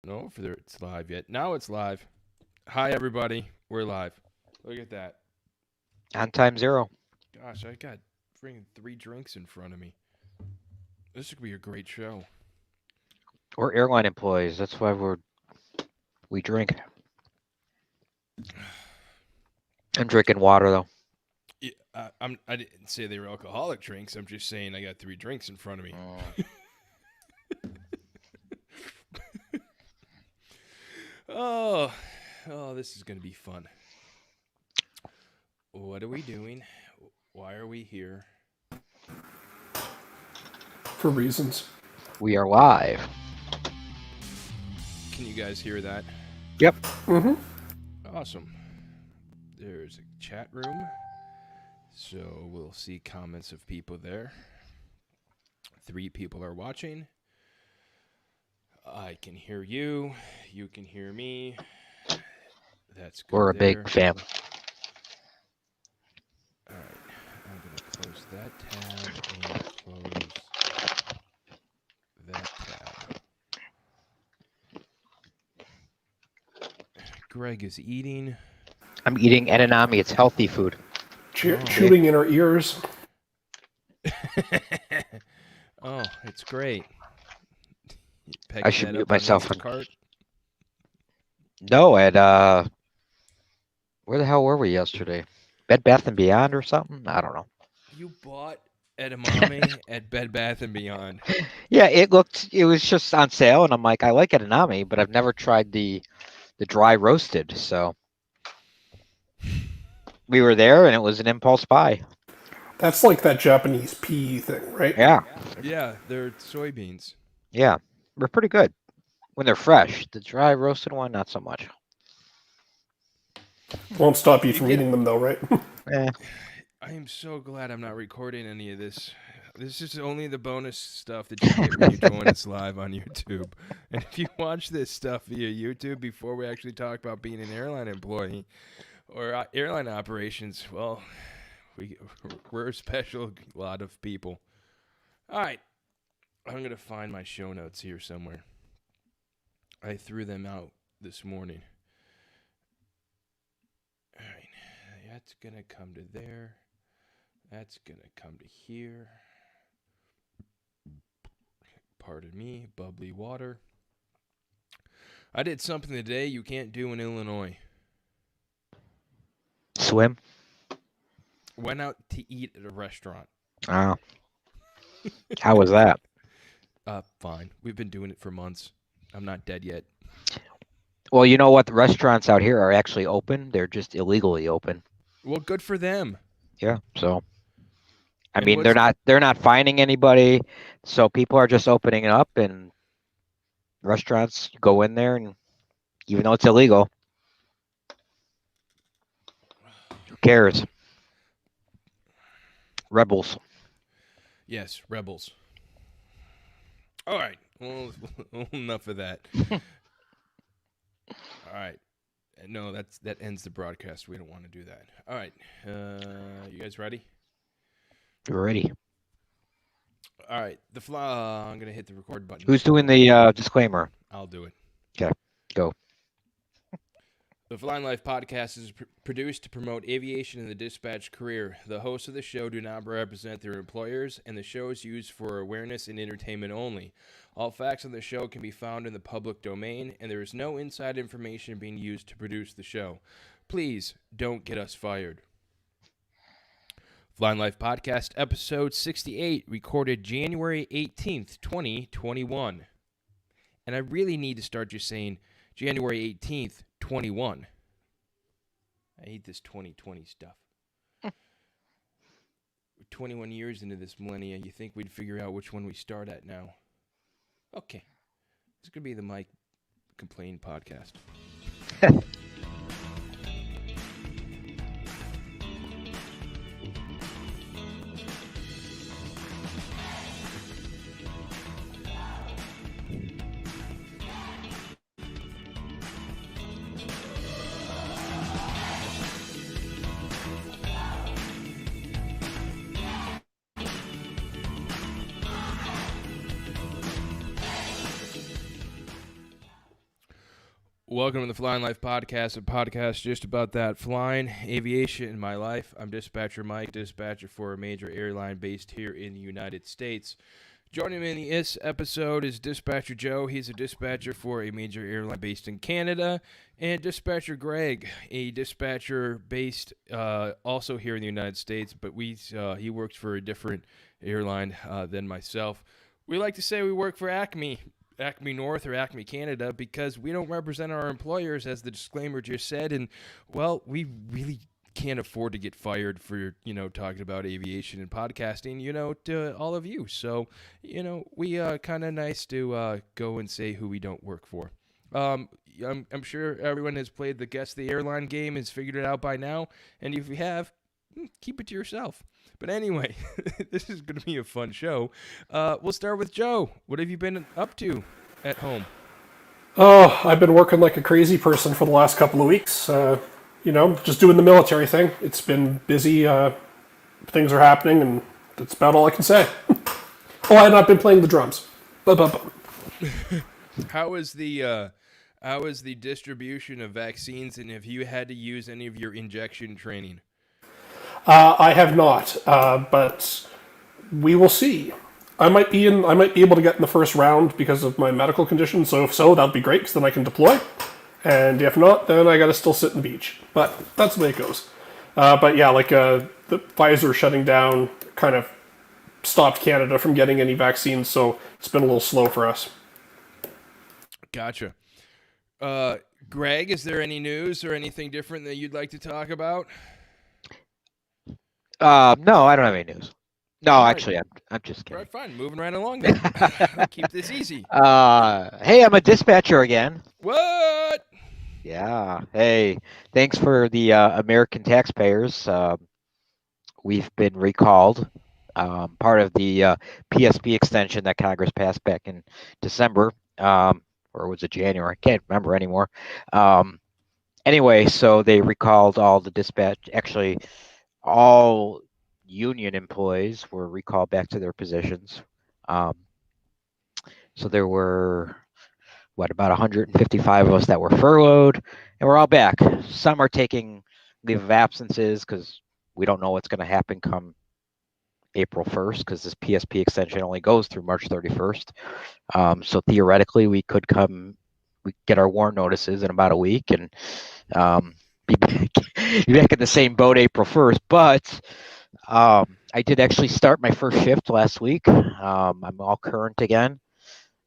No, for it's live yet. Now it's live. Hi, everybody. We're live. Look at that. On time zero. Gosh, I got freaking 3 drinks in front of me. This could be a great show. We're airline employees. That's why we drink. I'm drinking water though. Yeah, I didn't say they were alcoholic drinks. I'm just saying I got 3 drinks in front of me. Oh, this is going to be fun. What are we doing? Why are we here? For reasons. We are live. Can you guys hear that? Yep. Mm-hmm. Awesome. There's a chat room, so we'll see comments of people there. 3 people are watching. I can hear you. You can hear me. That's good. We're a there. big family. All right. I'm going to close that tab and close that tab. Gregg is eating. I'm eating edamame. It's healthy food. Chewing in our ears. Oh, it's great. I should mute myself. Cart. No, at where the hell were we yesterday? Bed Bath & Beyond or something? I don't know. You bought edamame at Bed Bath & Beyond. Yeah, it was just on sale, and I'm like, I like edamame, but I've never tried the dry roasted, so we were there, and it was an impulse buy. That's like that Japanese pea thing, right? Yeah. Yeah, they're soybeans. Yeah, they're pretty good when they're fresh. The dry roasted one, not so much. Won't stop you from eating them, though, right? I am so glad I'm not recording any of this. This is only the bonus stuff that you get when you join us live on YouTube. And if you watch this stuff via YouTube before we actually talk about being an airline employee or airline operations, well, we're a special lot of people. All right. I'm going to find my show notes here somewhere. I threw them out this morning. All right. That's going to come to there. That's going to come to here. Pardon me, bubbly water. I did something today you can't do in Illinois. Swim? Went out to eat at a restaurant. Oh. How was that? Fine. We've been doing it for months. I'm not dead yet. Well, you know what? The restaurants out here are actually open. They're just illegally open. Well, good for them. Yeah, so I mean, they're not finding anybody, so people are just opening it up, and restaurants go in there, and even though it's illegal, who cares? Rebels. Yes, rebels. All right. Well, enough of that. All right. No, that ends the broadcast. We don't want to do that. All right. You guys ready? We're ready. All right. I'm going to hit the record button. Who's doing the disclaimer? I'll do it. Okay, go. The Flying Life podcast is produced to promote aviation and the dispatch career. The hosts of the show do not represent their employers, and the show is used for awareness and entertainment only. All facts on the show can be found in the public domain, and there is no inside information being used to produce the show. Please don't get us fired. Flying Life Podcast, episode 68, recorded January 18th, 2021. And I really need to start just saying January 18th, 21. I hate this 2020 stuff. We're 21 years into this millennia. You think we'd figure out which one we start at now? Okay. This is going to be the Mike Complain podcast. Welcome to the Flying Life Podcast, a podcast just about that flying, aviation, in my life. I'm Dispatcher Mike, dispatcher for a major airline based here in the United States. Joining me in this episode is Dispatcher Joe. He's a dispatcher for a major airline based in Canada. And Dispatcher Gregg, a dispatcher based also here in the United States, but he works for a different airline than myself. We like to say we work for Acme North or Acme Canada, because we don't represent our employers, as the disclaimer just said. And, well, we really can't afford to get fired for, talking about aviation and podcasting, to all of you. So, we kind of nice to go and say who we don't work for. I'm sure everyone has played the Guess the Airline game, has figured it out by now. And if you have, keep it to yourself. But anyway, this is going to be a fun show. We'll start with Joe. What have you been up to at home? Oh, I've been working like a crazy person for the last couple of weeks. Just doing the military thing. It's been busy. Things are happening, and that's about all I can say. And I've been playing the drums. How is the distribution of vaccines, and have you had to use any of your injection training? I have not, but we will see. I might be able to get in the first round because of my medical condition. So if so, that'd be great, because then I can deploy. And if not, then I gotta still sit in the beach. But that's the way it goes. The Pfizer shutting down kind of stopped Canada from getting any vaccines, so it's been a little slow for us. Gotcha. Greg, is there any news or anything different that you'd like to talk about? No, I don't have any news. No, All right. actually, I'm just kidding. All right, fine. Moving right along then. Keep this easy. Hey, I'm a dispatcher again. What? Yeah. Hey, thanks for the American taxpayers. We've been recalled. Part of the PSP extension that Congress passed back in December, or was it January? I can't remember anymore. Anyway, so they recalled all the dispatch. Actually, all union employees were recalled back to their positions. So there were, about 155 of us that were furloughed, and we're all back. Some are taking leave of absences because we don't know what's going to happen come April 1st, because this PSP extension only goes through March 31st. So theoretically, we get our warrant notices in about a week and be back in the same boat April 1st. But I did actually start my first shift last week. I'm all current again,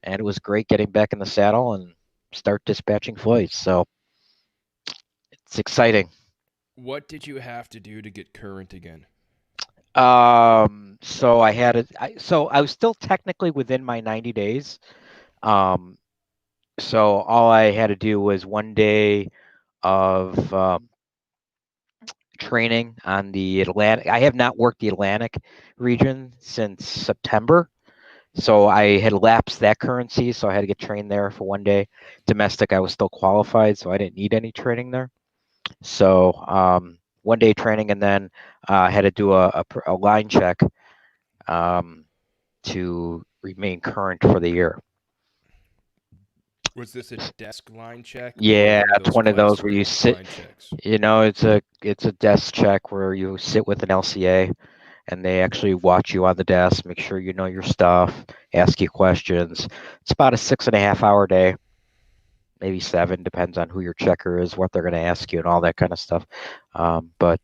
and it was great getting back in the saddle and start dispatching flights. So it's exciting. What did you have to do to get current again? So I was still technically within my 90 days. So all I had to do was 1 day of training on the Atlantic. I have not worked the Atlantic region since September. So I had lapsed that currency, so I had to get trained there for 1 day. Domestic, I was still qualified, so I didn't need any training there. So 1 day training, and then I had to do a line check to remain current for the year. Was this a desk line check? Yeah, it's one of those where you sit. It's a desk check where you sit with an LCA, and they actually watch you on the desk, make sure you know your stuff, ask you questions. It's about a 6.5-hour day, maybe 7, depends on who your checker is, what they're going to ask you, and all that kind of stuff. But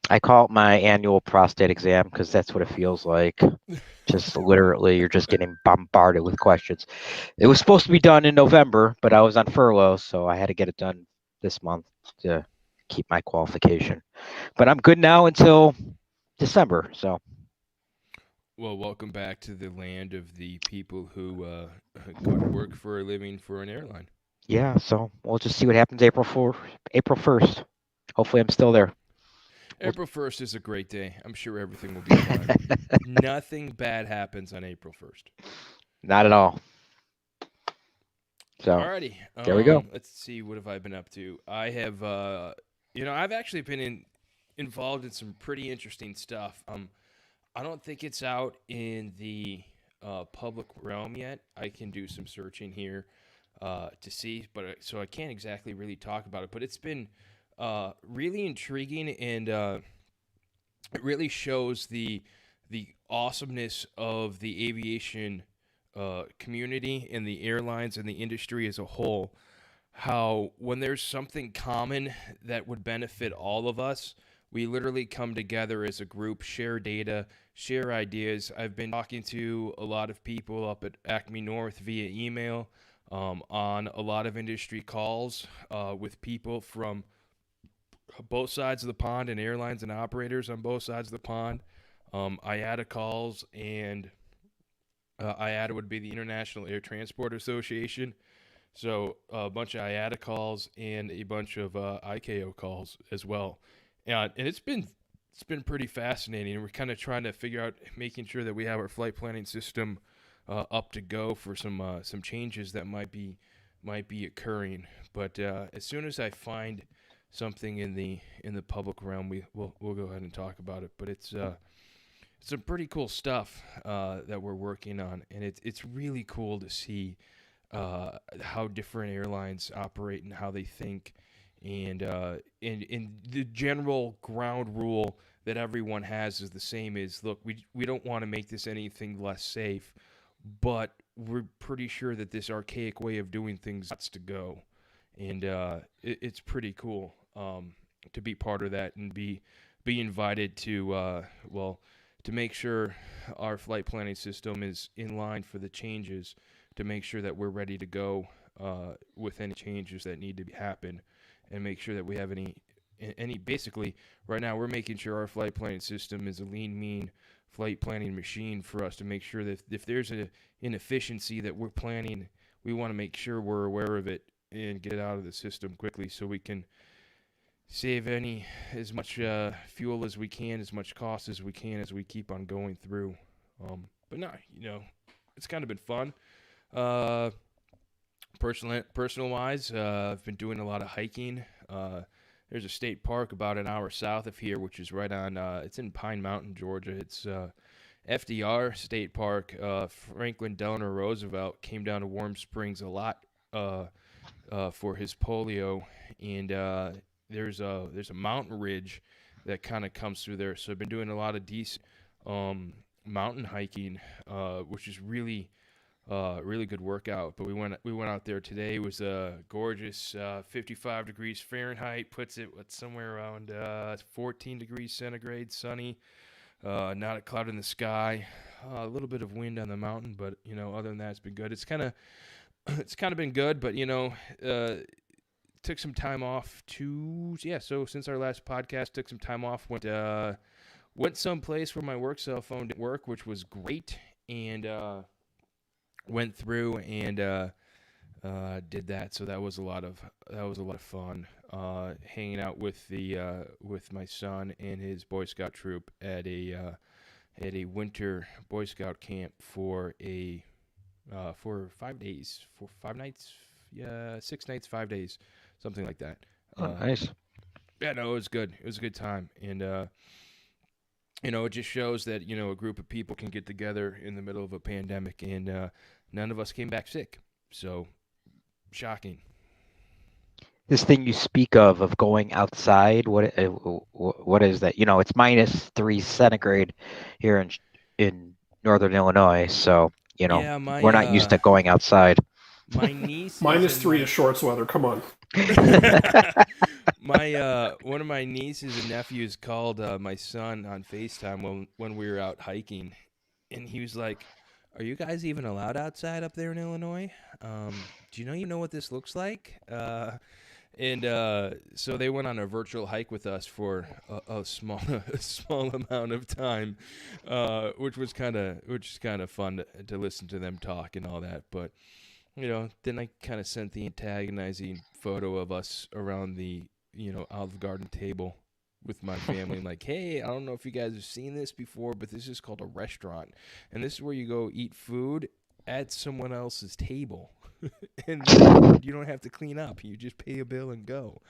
I call it my annual prostate exam, because that's what it feels like. Just literally, you're just getting bombarded with questions. It was supposed to be done in November, but I was on furlough, so I had to get it done this month to keep my qualification. But I'm good now until December. So. Well, welcome back to the land of the people who go to work for a living for an airline. Yeah, so we'll just see what happens April 1st. Hopefully I'm still there. April 1st is a great day. I'm sure everything will be fine. Nothing bad happens on April 1st. Not at all. So, alrighty. There we go. Let's see, what have I been up to? I have, I've actually been involved in some pretty interesting stuff. I don't think it's out in the public realm yet. I can do some searching here. to see, but so I can't exactly really talk about it. But it's been really intriguing, and it really shows the awesomeness of the aviation community and the airlines and the industry as a whole. How when there's something common that would benefit all of us, we literally come together as a group, share data, share ideas. I've been talking to a lot of people up at Acme North via email, on a lot of industry calls with people from both sides of the pond and airlines and operators on both sides of the pond. IATA calls, and IATA would be the International Air Transport Association. So a bunch of IATA calls and a bunch of ICAO calls as well. And it's been pretty fascinating. We're kind of trying to figure out, making sure that we have our flight planning system up to go for some changes that might be occurring. But as soon as I find something in the public realm, we'll go ahead and talk about it. But it's some pretty cool stuff that we're working on, and it's really cool to see how different airlines operate and how they think, and the general ground rule that everyone has is the same. Is, look, we don't want to make this anything less safe, but we're pretty sure that this archaic way of doing things has to go, and it's pretty cool to be part of that and be invited to to make sure our flight planning system is in line for the changes, to make sure that we're ready to go with any changes that need to happen, and make sure that we have any basically right now we're making sure our flight planning system is a lean, mean flight planning machine for us, to make sure that if there's an inefficiency that we're planning, we want to make sure we're aware of it and get it out of the system quickly so we can save as much fuel as we can, as much cost as we can, as we keep on going through. But no, it's kind of been fun. Personal wise, I've been doing a lot of hiking. There's a state park about an hour south of here, which is right on. It's in Pine Mountain, Georgia. It's FDR State Park. Franklin Delano Roosevelt came down to Warm Springs a lot for his polio, and there's a mountain ridge that kind of comes through there. So I've been doing a lot of decent mountain hiking, which is really good workout. But we went out there today. It was a gorgeous 55 degrees Fahrenheit, puts it somewhere around 14 degrees centigrade, sunny, not a cloud in the sky, a little bit of wind on the mountain, but other than that, it's been good. It's kind of been good, but took some time off so since our last podcast, took some time off, went someplace where my work cell phone didn't work, which was great, and went through and did that. So that was a lot of fun, hanging out with my son and his Boy Scout troop at a winter Boy Scout camp for 5 days, for 5 nights, 6 nights, 5 days, something like that. Nice. Yeah, no, it was good. It was a good time, and it just shows that a group of people can get together in the middle of a pandemic, and none of us came back sick. So shocking. This thing you speak of going outside, what is that? It's -3 centigrade here in northern Illinois, so Yeah, we're not used to going outside. My niece -3 is shorts weather. Come on. One of my nieces and nephews called my son on FaceTime when we were out hiking, and he was like, "Are you guys even allowed outside up there in Illinois? Do you know what this looks like?" And so they went on a virtual hike with us for a small amount of time, which is kind of fun to listen to them talk and all that. But then I kind of sent the antagonizing photo of us around the Olive Garden table with my family, and like, hey, I don't know if you guys have seen this before, but this is called a restaurant, and this is where you go eat food at someone else's table. And you don't have to clean up. You just pay a bill and go.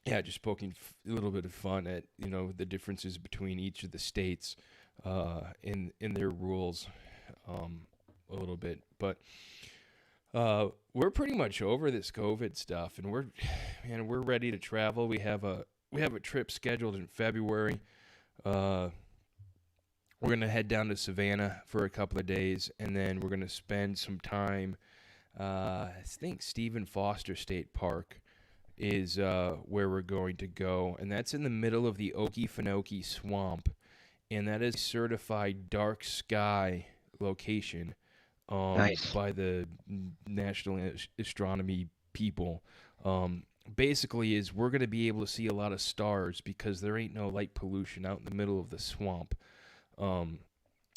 Just poking a little bit of fun at the differences between each of the states in their rules, a little bit. But We're pretty much over this COVID stuff, and we're ready to travel. We have a trip scheduled in February. We're gonna head down to Savannah for a couple of days, and then we're gonna spend some time. I think Stephen Foster State Park is where we're going to go, and that's in the middle of the Okefenokee Swamp, and that is a certified dark sky location Nice. by the National Astronomy people. Basically, is we're going to be able to see a lot of stars because there ain't no light pollution out in the middle of the swamp. So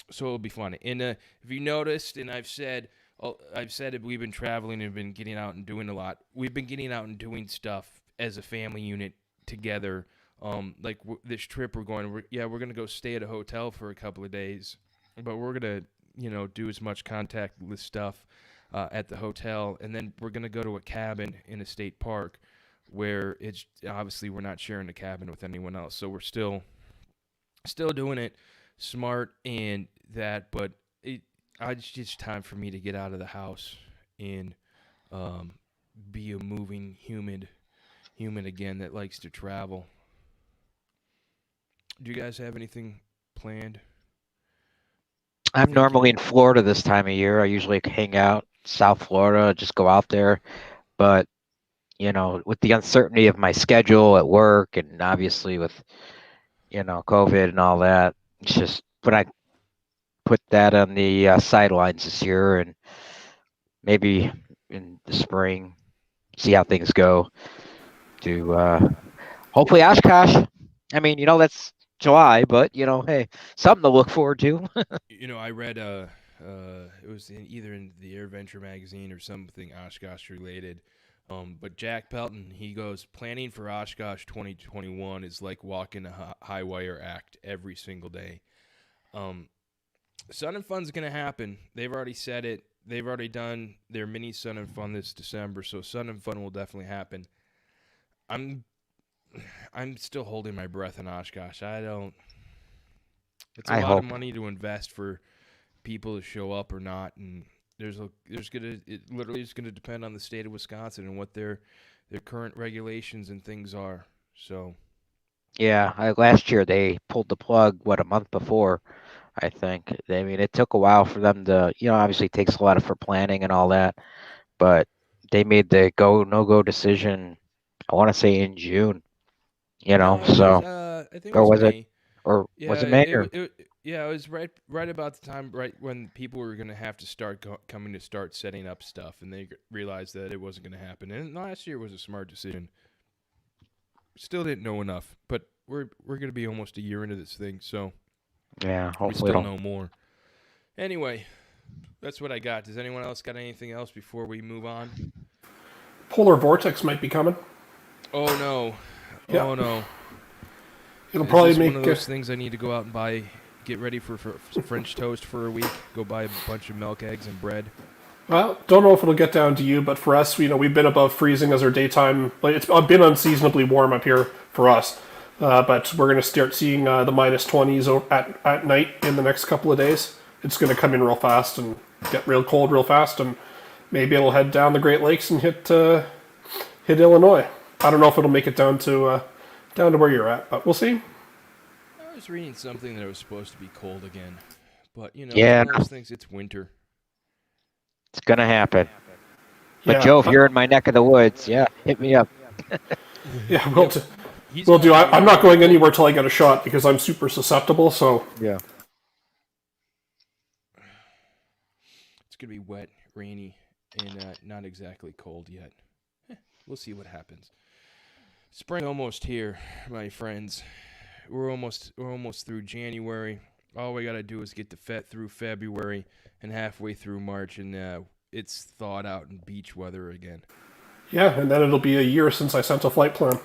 it'll be fun. And if you noticed, and I've said that we've been traveling and been getting out and doing a lot. We've been getting out and doing stuff as a family unit together. This trip we're going, we're going to go stay at a hotel for a couple of days, but we're going to, do as much contactless stuff at the hotel. And then we're going to go to a cabin in a state park where it's obviously we're not sharing the cabin with anyone else. So we're still doing it smart and that, but it's just time for me to get out of the house and be a moving human again that likes to travel. Do you guys have anything planned? I'm normally in Florida this time of year. I usually hang out South Florida, just go out there. But, with the uncertainty of my schedule at work and obviously with, COVID and all that, it's just when I put that on the sidelines this year and maybe in the spring, see how things go to hopefully Oshkosh. I mean, that's July, but hey, something to look forward to. I read it was either in the Air Venture magazine or something Oshkosh related. But Jack Pelton, he goes, planning for Oshkosh 2021 is like walking a high wire act every single day. Sun and Fun's going to happen. They've already said it. They've already done their mini Sun and Fun this December, so Sun and Fun will definitely happen. I'm still holding my breath in Oshkosh. It's a lot of money to invest for people to show up or not, and it literally is gonna depend on the state of Wisconsin and what their current regulations and things are. So yeah, last year they pulled the plug a month before, I think. I mean, it took a while for them to, obviously it takes a lot for planning and all that, but they made the no-go decision, I want to say in June, No, so. I think Or it was was it, May. or Yeah, was it May? Or? it was right about the time, right when people were going to have to start coming to start setting up stuff, and they realized that it wasn't going to happen. And last year was a smart decision. Still didn't know enough, but we're going to be almost a year into this thing, so Yeah, hopefully we still know more. Anyway, that's what I got. Does anyone else got anything else before we move on? Polar vortex might be coming. Oh no! Yeah. Oh no! It'll probably Is this make one of those things I need to go out and buy. Get ready for French toast for a week. Go buy a bunch of milk, eggs, and bread. Well, don't know if it'll get down to you, but for us, we've been above freezing as our daytime. It's been unseasonably warm up here for us, but we're going to start seeing the minus 20s at night in the next couple of days. It's going to come in real fast and get real cold real fast, and maybe it'll head down the Great Lakes and hit Illinois. I don't know if it'll make it down to where you're at, but we'll see. I was reading something that it was supposed to be cold again, but Yeah. It's one of those things. It's winter. It's going to happen. But Yeah, Joe, if you're in my neck of the woods, hit me up. Yeah, we'll do. I'm not going anywhere till I get a shot because I'm super susceptible. So Yeah. It's gonna be wet, rainy, and not exactly cold yet. We'll see what happens. Spring almost here, my friends. We're almost through January. All we gotta do is get through February and halfway through March, and it's thawed out and beach weather again. yeah, and then it'll be a year since I sent a flight plan.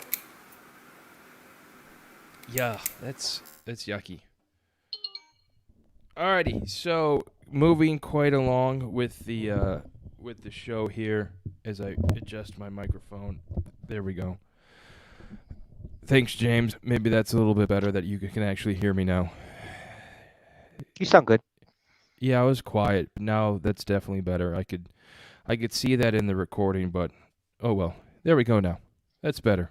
Yeah, that's yucky. Alrighty, so moving quite along with the show here as I adjust my microphone. There we go. Thanks, James. Maybe that's a little bit better that you can actually hear me now. You sound good. Yeah, I was quiet, but now that's definitely better. I could see that in the recording, but oh well. There we go now. That's better.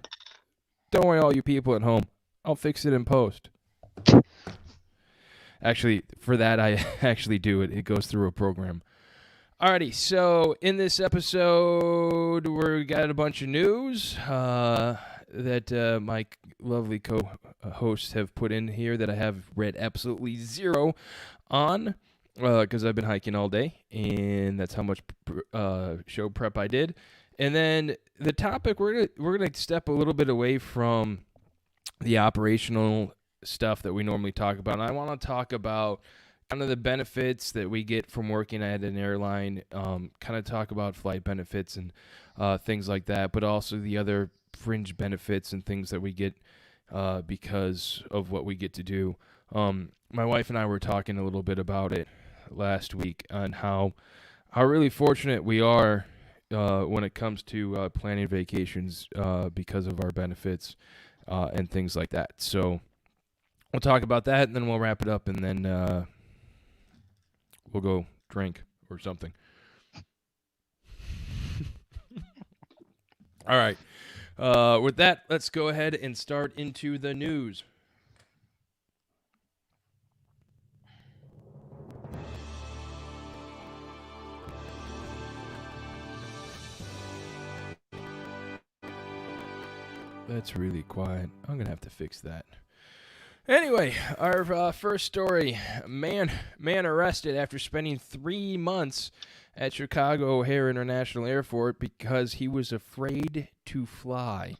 Don't worry, all you people at home. I'll fix it in post. Actually, for that, I actually do it. It goes through a program. Alrighty, so in this episode, we got a bunch of news that my lovely co-hosts have put in here that I have read absolutely zero on because I've been hiking all day, and that's how much show prep I did. And then the topic, we're gonna step a little bit away from the operational stuff that we normally talk about, and I want to talk about kind of the benefits that we get from working at an airline, kind of talk about flight benefits and things like that, but also the other fringe benefits and things that we get because of what we get to do. My wife and I were talking a little bit about it last week on how really fortunate we are when it comes to planning vacations because of our benefits and things like that. So we'll talk about that, and then we'll wrap it up, and then we'll go drink or something. All right. With that, let's go ahead and start into the news. That's really quiet. I'm going to have to fix that. Anyway, our first story, man arrested after spending 3 months at Chicago O'Hare International Airport because he was afraid to fly.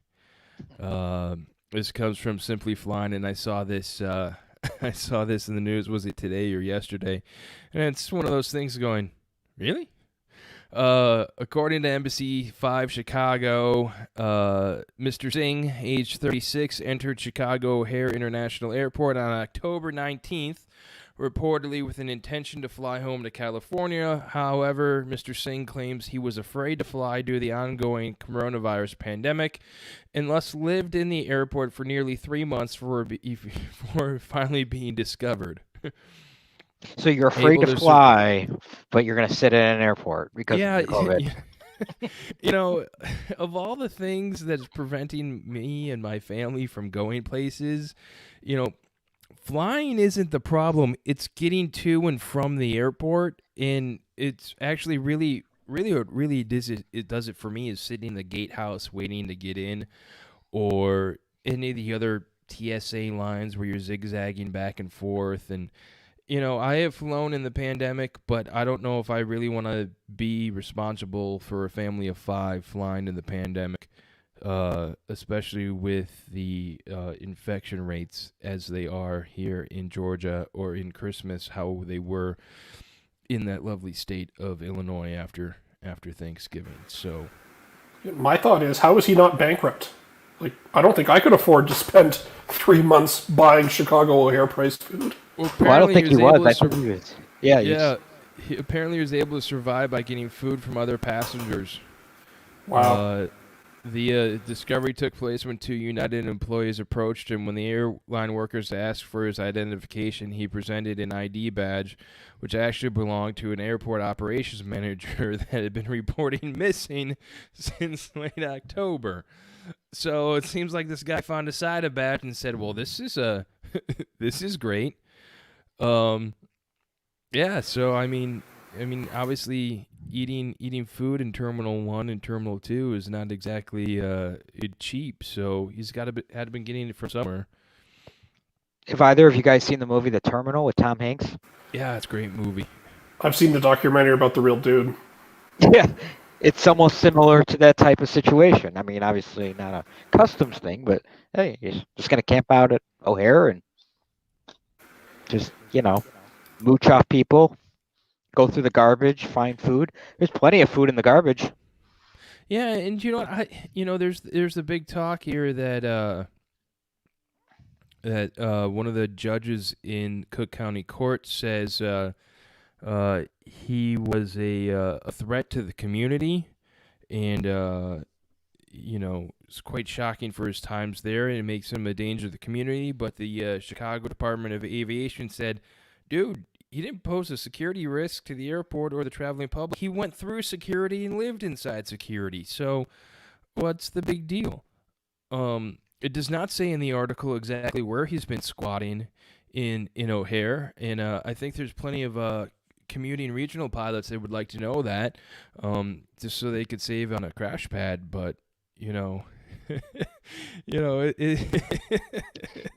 This comes from Simply Flying, and I saw this I saw this in the news, was it today or yesterday? And it's one of those things going, really? According to Embassy 5 Chicago, Mr. Singh, age 36, entered Chicago O'Hare International Airport on October 19th, reportedly with an intention to fly home to California. However, Mr. Singh claims he was afraid to fly due to the ongoing coronavirus pandemic and thus lived in the airport for nearly 3 months before finally being discovered. So you're afraid to fly, but you're going to sit in an airport because of COVID. Of all the things that's preventing me and my family from going places, flying isn't the problem. It's getting to and from the airport, and it's actually really what really does it for me is sitting in the gatehouse waiting to get in, or any of the other TSA lines where you're zigzagging back and forth. And I have flown in the pandemic, but I don't know if I really want to be responsible for a family of 5 flying in the pandemic, especially with the infection rates as they are here in Georgia, or in Christmas, how they were in that lovely state of Illinois after Thanksgiving. So my thought is, how is he not bankrupt? Like, I don't think I could afford to spend 3 months buying Chicago O'Hare priced food. Well, I don't think he was. I think he was. Yeah. He apparently was able to survive by getting food from other passengers. Wow. The discovery took place when 2 United employees approached him. When the airline workers asked for his identification, he presented an ID badge, which actually belonged to an airport operations manager that had been reporting missing since late October. So it seems like this guy found a side of badge and said, "Well, this is this is great." Yeah. So I mean, obviously, eating food in Terminal 1 and Terminal 2 is not exactly cheap. So he's had to been getting it from somewhere. Have either of you guys seen the movie The Terminal with Tom Hanks? Yeah, it's a great movie. I've seen the documentary about the real dude. Yeah, it's almost similar to that type of situation. I mean, obviously not a customs thing, but hey, you're just going to camp out at O'Hare and just, mooch off people, go through the garbage, find food. There's plenty of food in the garbage. Yeah, and there's a big talk here that one of the judges in Cook County Court says he was a threat to the community, and it's quite shocking for his times there, and it makes him a danger to the community. But the Chicago Department of Aviation said, dude, He didn't pose a security risk to the airport or the traveling public. He went through security and lived inside security. So what's the big deal? It does not say in the article exactly where he's been squatting in O'Hare, and I think there's plenty of commuting regional pilots that would like to know that, just so they could save on a crash pad. But you know,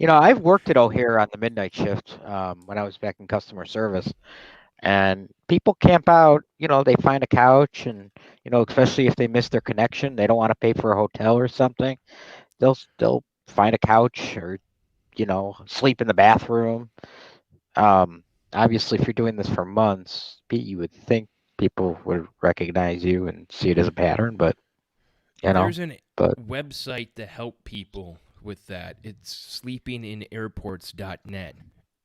I've worked at O'Hare on the midnight shift when I was back in customer service, and people camp out. They find a couch, and especially if they miss their connection, they don't want to pay for a hotel or something. They'll find a couch or sleep in the bathroom. Obviously, if you're doing this for months, you would think people would recognize you and see it as a pattern, but there's a website to help people with that. It's sleepinginairports.net,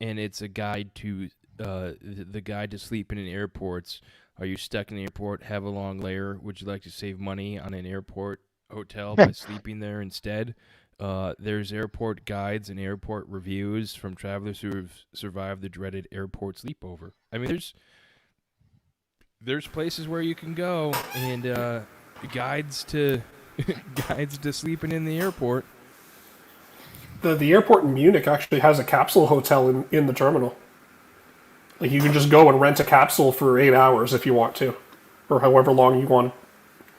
and it's a guide to the guide to sleeping in airports. Are you stuck in the airport? Have a long layer? Would you like to save money on an airport hotel by sleeping there instead? There's airport guides and airport reviews from travelers who have survived the dreaded airport sleepover. I mean, there's places where you can go, and guides to sleeping in the airport. The airport in Munich actually has a capsule hotel in the terminal. Like, you can just go and rent a capsule for 8 hours if you want to, or however long you want.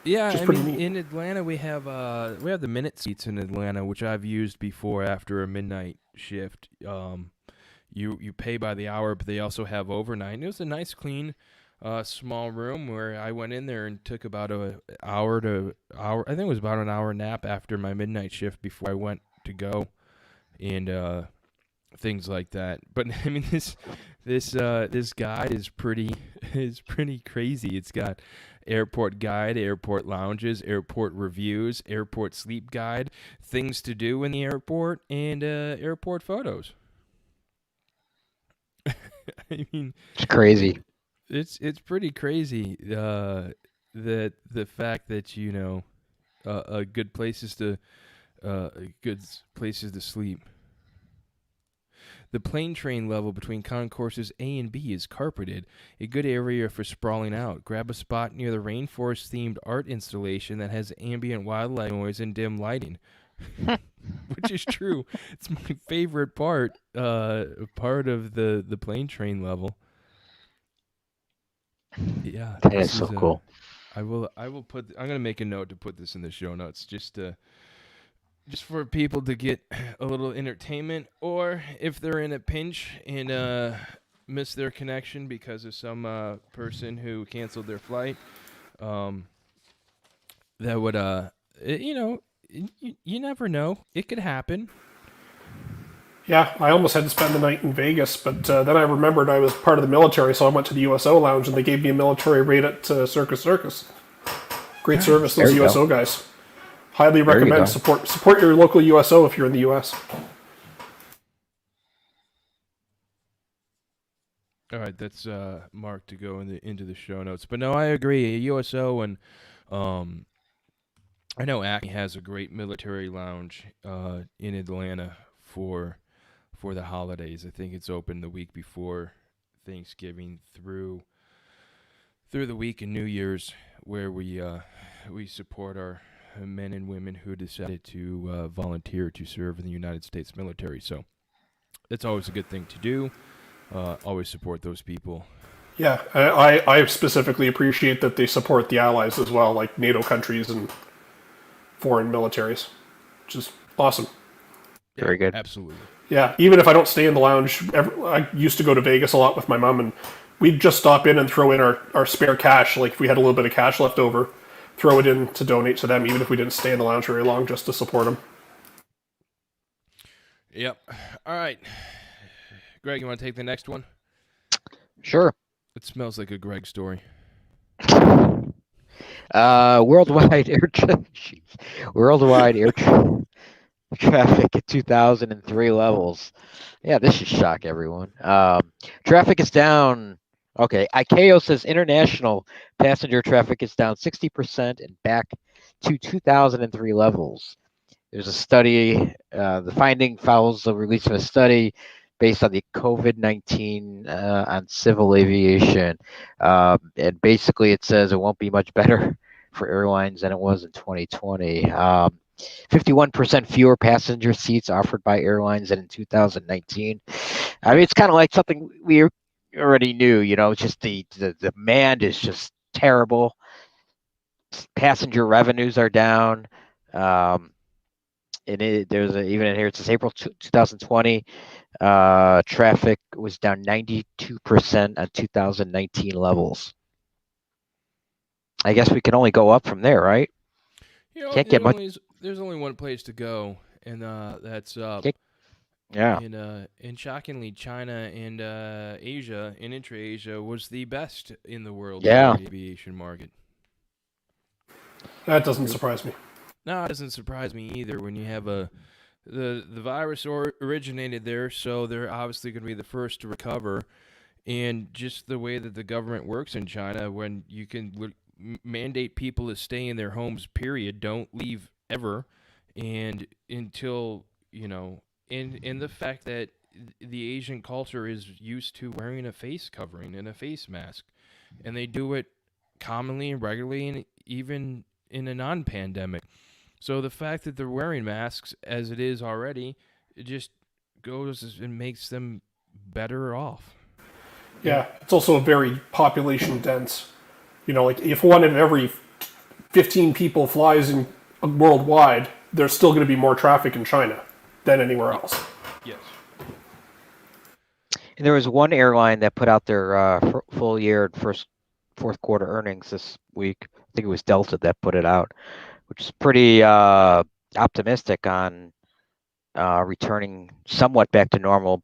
Yeah, in Atlanta we have the minute seats in Atlanta, which I've used before after a midnight shift. You pay by the hour, but they also have overnight. And it was a nice, clean, small room where I went in there and took about an hour. I think it was about an hour nap after my midnight shift before I went to go, and things like that. But I mean, this guide is pretty crazy. It's got airport guide, airport lounges, airport reviews, airport sleep guide, things to do in the airport, and airport photos. I mean, it's crazy. It's pretty crazy. The fact that good places to sleep. The plane train level between concourses A and B is carpeted, a good area for sprawling out. Grab a spot near the rainforest-themed art installation that has ambient wildlife noise and dim lighting. Which is true. It's my favorite part of the plane train level. Yeah, that is so cool. I'm gonna make a note to put this in the show notes, just for people to get a little entertainment, or if they're in a pinch and miss their connection because of some person who canceled their flight. That would you never know. It could happen. Yeah, I almost had to spend the night in Vegas, but then I remembered I was part of the military, so I went to the USO lounge, and they gave me a military rate at Circus. Great service, those USO guys. Highly recommend. Support your local USO if you're in the US. All right, that's marked to go into the show notes. But no, I agree. USO, and I know Acme has a great military lounge in Atlanta for the holidays. I think it's open the week before Thanksgiving through the week of New Year's, where we support our men and women who decided to volunteer to serve in the United States military. So it's always a good thing to do. Always support those people. Yeah, I specifically appreciate that they support the allies as well, like NATO countries and foreign militaries, which is awesome. Very good. Absolutely. Yeah, even if I don't stay in the lounge, I used to go to Vegas a lot with my mom, and we'd just stop in and throw in our spare cash. Like, if we had a little bit of cash left over, throw it in to donate to them, even if we didn't stay in the lounge very long, just to support them. Yep. All right. Greg, you want to take the next one? Sure. It smells like a Gregg story. Worldwide air traffic at 2003 levels. Yeah, this should shock everyone. Traffic is down. Okay, ICAO says international passenger traffic is down 60% and back to 2003 levels. There's a study. The finding follows the release of a study based on the COVID-19 on civil aviation. And basically it says it won't be much better for airlines than it was in 2020. 51% fewer passenger seats offered by airlines than in 2019. I mean, it's kind of like something we already knew, you know, just the demand is just terrible. Passenger revenues are down. Even in here, it says April 2020, traffic was down 92% on 2019 levels. I guess we can only go up from there, right? You know, Can't get much. There's only one place to go, and that's up. Yeah. And shockingly, China and Asia and intra-Asia was the best in the world for the aviation market. That doesn't surprise me. No, it doesn't surprise me either. When you have the virus originated there, so they're obviously going to be the first to recover. And just the way that the government works in China, when you can mandate people to stay in their homes, period, don't leave ever, and until, you know, and the fact that the Asian culture is used to wearing a face covering and a face mask, and they do it commonly and regularly, and even in a non-pandemic. So the fact that they're wearing masks as it is already, it just goes and makes them better off. Yeah, it's also a very population dense. You know, like if one in every 15 people flies in worldwide, there's still going to be more traffic in China than anywhere else. Yes. And there was one airline that put out their full year and fourth quarter earnings this week. I think it was Delta that put it out, which is pretty optimistic on returning somewhat back to normal,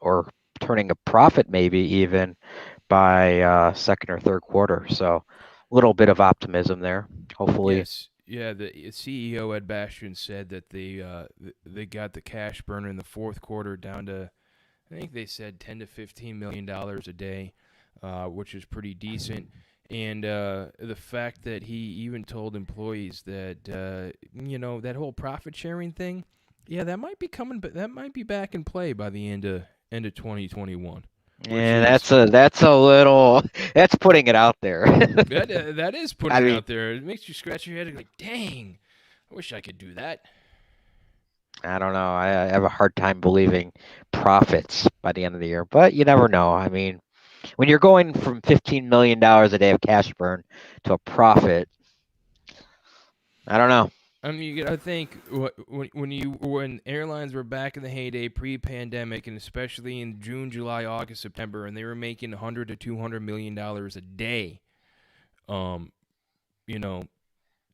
or turning a profit maybe even by second or third quarter. So a little bit of optimism there, hopefully. Yes. Yeah, the CEO Ed Bastian said that they got the cash burn in the fourth quarter down to, I think they said $10 to $15 million a day, which is pretty decent. And the fact that he even told employees that you know, that whole profit sharing thing, yeah, that might be coming, but that might be back in play by the end of 2021. Yeah, that's putting it out there. that is putting it out there. It makes you scratch your head and like, dang, I wish I could do that. I don't know. I have a hard time believing profits by the end of the year, but you never know. I mean, when you're going from $15 million a day of cash burn to a profit, I don't know. I mean, you gotta think when airlines were back in the heyday pre-pandemic, and especially in June, July, August, September, and they were making $100 to $200 million a day. You know,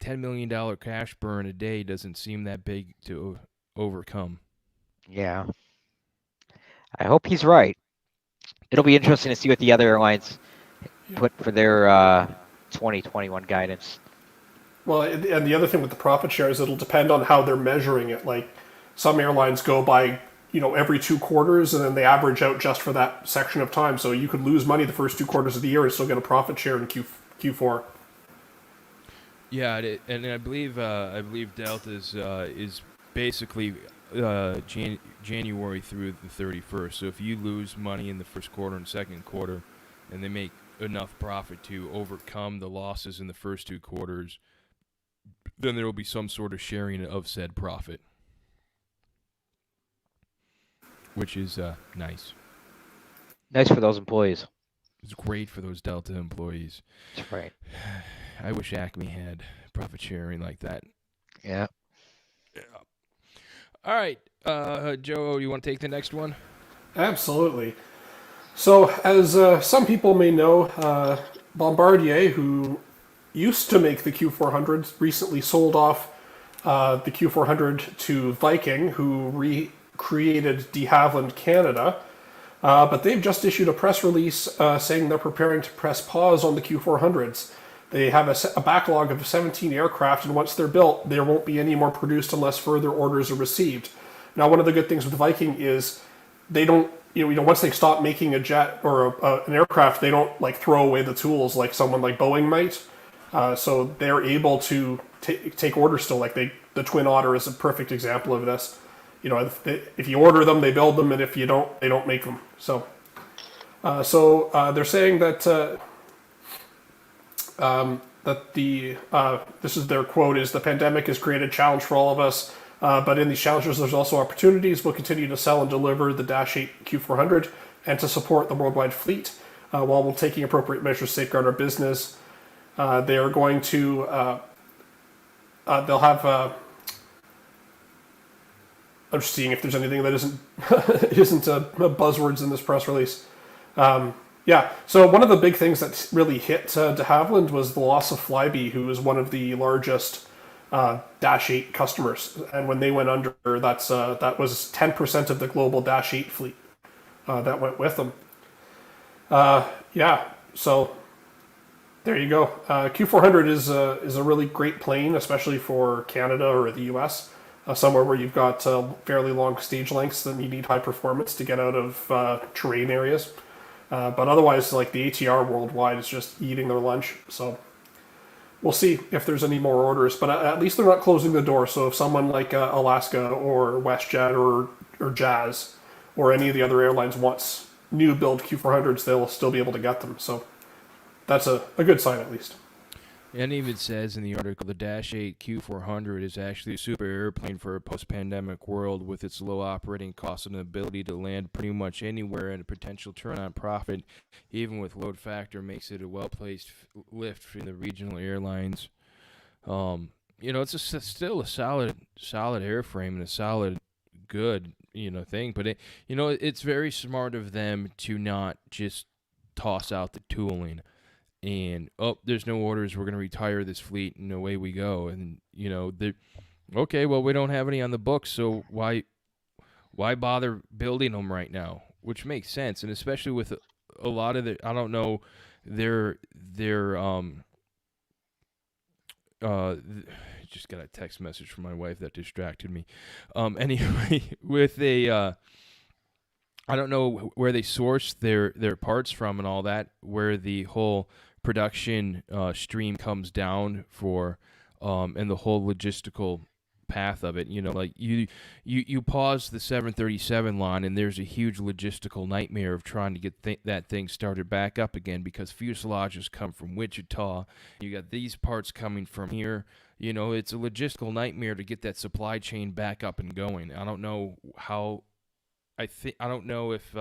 $10 million cash burn a day doesn't seem that big to overcome. Yeah, I hope he's right. It'll be interesting to see what the other airlines put for their 2021 guidance. Well, and the other thing with the profit share is it'll depend on how they're measuring it. Like some airlines go by, you know, every 2 quarters, and then they average out just for that section of time. So you could lose money the first 2 quarters of the year and still get a profit share in Q4. Yeah, and I believe Delta's is basically January through the 31st. So if you lose money in the first quarter and second quarter, and they make enough profit to overcome the losses in the first 2 quarters, then there will be some sort of sharing of said profit, which is nice. Nice for those employees. It's great for those Delta employees. That's right. I wish Acme had profit sharing like that. Yeah. All right, Joe, you want to take the next one? Absolutely. So, as some people may know, Bombardier, who used to make the Q400, recently sold off the Q400 to Viking, who recreated de Havilland Canada. But they've just issued a press release saying they're preparing to press pause on the Q400s. They have a backlog of 17 aircraft, and once they're built, there won't be any more produced unless further orders are received. Now, one of the good things with Viking is they don't, once they stop making a jet or an aircraft, they don't like throw away the tools like someone like Boeing might. So they're able to take orders still. Like the Twin Otter is a perfect example of this. if you order them, they build them, and if you don't, they don't make them. So they're saying that this is their quote, is the pandemic has created a challenge for all of us, but in these challenges there's also opportunities. We'll continue to sell and deliver the Dash 8 Q400 and to support the worldwide fleet while we're taking appropriate measures to safeguard our business. They are going to they'll have I'm just seeing if there's anything that isn't buzzwords in this press release. So one of the big things that really hit de Havilland was the loss of Flybe, who is one of the largest Dash 8 customers. And when they went under, that was 10% of the global Dash 8 fleet that went with them. So there you go. Q400 is a really great plane, especially for Canada or the US. Somewhere where you've got fairly long stage lengths, then you need high performance to get out of terrain areas. But otherwise, like the ATR worldwide is just eating their lunch. So we'll see if there's any more orders. But at least they're not closing the door. So if someone like Alaska or WestJet or Jazz or any of the other airlines wants new build Q400s, they'll still be able to get them. So that's a good sign at least. And it even says in the article, the Dash 8 Q400 is actually a super airplane for a post-pandemic world with its low operating costs and ability to land pretty much anywhere, and a potential turn on profit, even with load factor, makes it a well-placed lift for the regional airlines. It's still a solid airframe and a solid, good, thing. But it's very smart of them to not just toss out the tooling. And there's no orders. We're going to retire this fleet, and away we go. And okay, well, we don't have any on the books, so why bother building them right now? Which makes sense, and especially with a lot of I don't know, just got a text message from my wife that distracted me. Anyway, with I don't know where they source their parts from and all that, where the whole production stream comes down for, and the whole logistical path of it. Like you pause the 737 line, and there's a huge logistical nightmare of trying to get that thing started back up again, because fuselages come from Wichita. You got these parts coming from here. It's a logistical nightmare to get that supply chain back up and going. I don't know how. I don't know if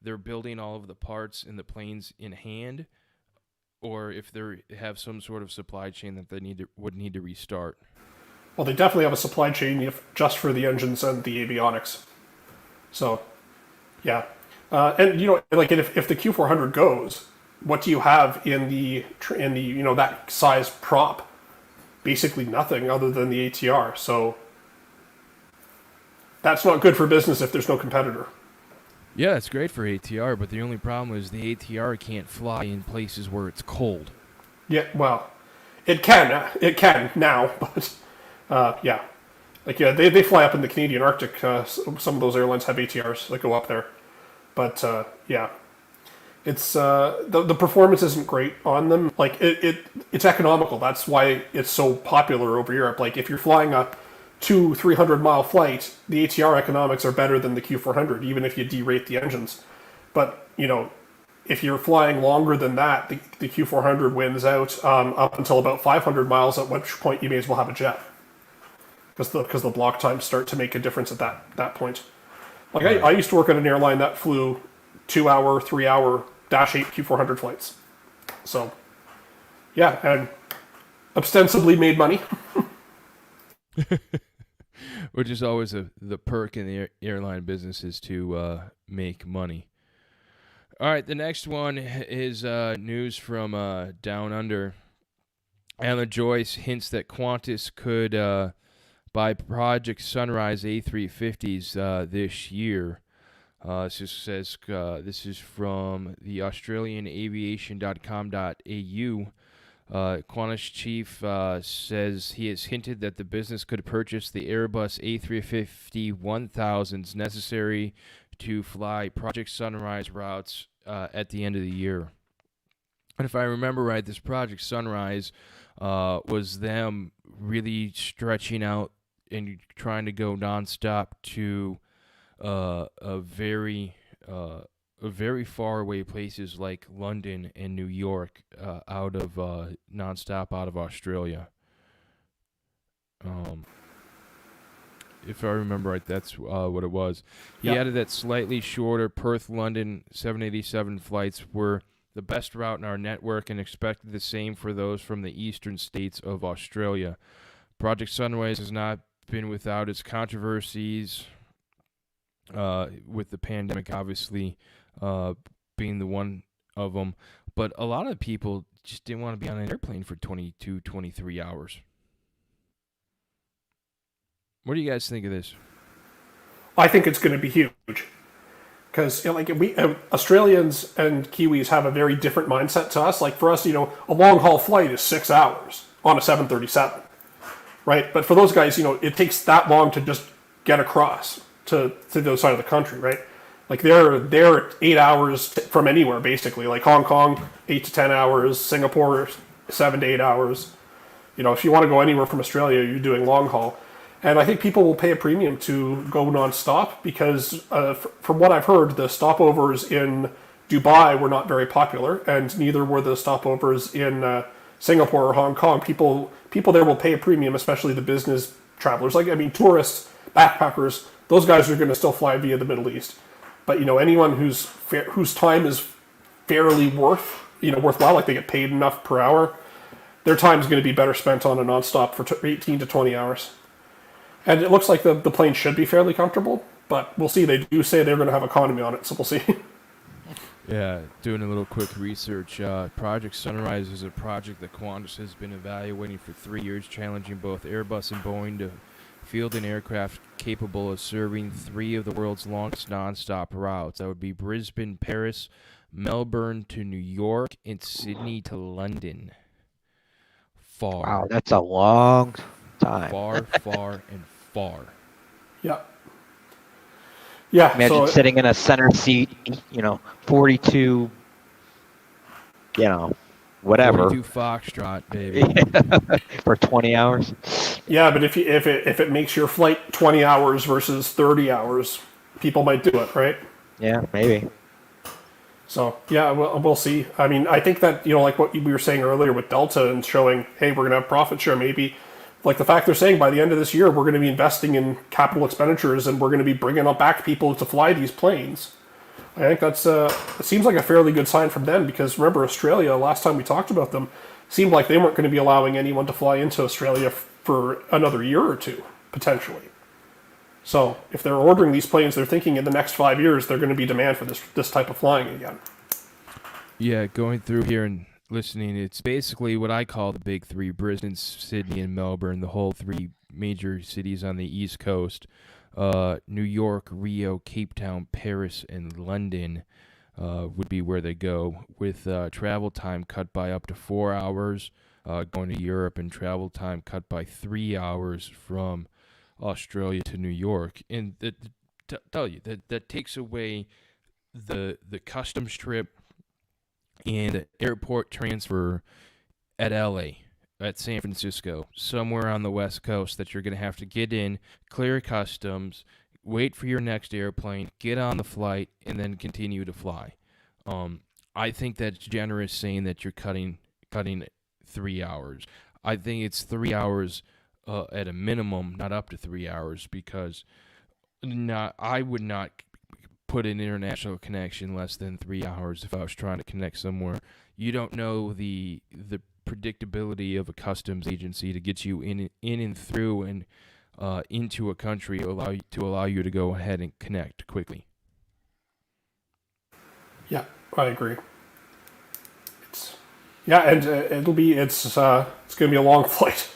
they're building all of the parts in the planes in hand, or if they have some sort of supply chain that they would need to restart. Well, they definitely have a supply chain just for the engines and the avionics. So, yeah, and like if the Q400 goes, what do you have in the that size prop? Basically nothing other than the ATR. So that's not good for business if there's no competitor. Yeah, it's great for ATR, but the only problem is the ATR can't fly in places where it's cold. Yeah, well, it can now, but they fly up in the Canadian Arctic. Some of those airlines have ATRs that go up there, but it's the performance isn't great on them. Like it's economical. That's why it's so popular over Europe. Like if you're flying a 200-300 mile flight, the ATR economics are better than the Q400, even if you derate the engines. But if you're flying longer than that, the Q400 wins out up until about 500 miles, at which point you may as well have a jet, because the block times start to make a difference at that point. Like I used to work at an airline that flew 2-hour, 3-hour Dash 8 Q400 flights. So yeah, and ostensibly made money. Which is always the perk in the airline business, is to make money. All right, the next one is news from Down Under. Alan Joyce hints that Qantas could buy Project Sunrise A350s this year. This says this is from the AustralianAviation.com.au. Qantas chief says he has hinted that the business could purchase the Airbus A350-1000s necessary to fly Project Sunrise routes at the end of the year. And if I remember right, this Project Sunrise was them really stretching out and you're trying to go nonstop to a very far away places like London and New York, out of nonstop out of Australia. If I remember right, that's what it was. He added that slightly shorter Perth-London 787 flights were the best route in our network and expected the same for those from the eastern states of Australia. Project Sunrise has not been without its controversies, with the pandemic obviously being the one of them. But a lot of people just didn't want to be on an airplane for 22, 23 hours. What do you guys think of this? I think it's going to be huge. Because like we Australians and Kiwis have a very different mindset to us. Like for us, a long haul flight is 6 hours on a 737, right? But for those guys, it takes that long to just get across to the other side of the country, right? Like they're 8 hours from anywhere basically. Like Hong Kong, 8 to 10 hours. Singapore, 7 to 8 hours. If you want to go anywhere from Australia, you're doing long haul. And I think people will pay a premium to go non-stop because, from what I've heard, the stopovers in Dubai were not very popular, and neither were the stopovers in Singapore or Hong Kong. People there will pay a premium, especially the business travelers. Tourists, backpackers, those guys are going to still fly via the Middle East. But anyone whose time is fairly worthwhile, like they get paid enough per hour, their time is going to be better spent on a non-stop for 18 to 20 hours. And it looks like the plane should be fairly comfortable, but we'll see. They do say they're going to have economy on it, so we'll see. Yeah, doing a little quick research. Project Sunrise is a project that Qantas has been evaluating for 3 years, challenging both Airbus and Boeing to field an aircraft capable of serving 3 of the world's longest nonstop routes. That would be Brisbane, Paris, Melbourne to New York, and Sydney to London. Far. Wow, that's a long time. Far, and far. Yeah. Yeah. Imagine sitting in a center seat, 42, whatever. 42 Foxtrot, baby. For 20 hours. Yeah, but if it makes your flight 20 hours versus 30 hours, people might do it, right? Yeah, maybe. So, yeah, we'll see. I mean, I think that, like what we were saying earlier with Delta and showing, hey, we're going to have profit share, maybe. Like the fact they're saying by the end of this year, we're going to be investing in capital expenditures and we're going to be bringing back people to fly these planes. I think that's it seems like a fairly good sign from them because remember Australia, last time we talked about them, seemed like they weren't going to be allowing anyone to fly into Australia for another year or two, potentially. So if they're ordering these planes, they're thinking in the next 5 years, they're going to be demand for this type of flying again. Yeah, going through here and listening, it's basically what I call the big 3: Brisbane, Sydney, and Melbourne, the whole 3 major cities on the East Coast. New York, Rio, Cape Town, Paris, and London would be where they go, with travel time cut by up to 4 hours going to Europe, and travel time cut by 3 hours from Australia to New York. And tell you that takes away the customs trip and the airport transfer at LA, at San Francisco, somewhere on the West Coast that you're going to have to get in, clear customs, wait for your next airplane, get on the flight, and then continue to fly. I think that's generous saying that you're cutting 3 hours. I think it's 3 hours at a minimum, not up to 3 hours, because I would not put an international connection less than 3 hours if I was trying to connect somewhere. You don't know the predictability of a customs agency to get you in and through and into a country to allow you to go ahead and connect quickly. Yeah, I agree. It's going to be a long flight,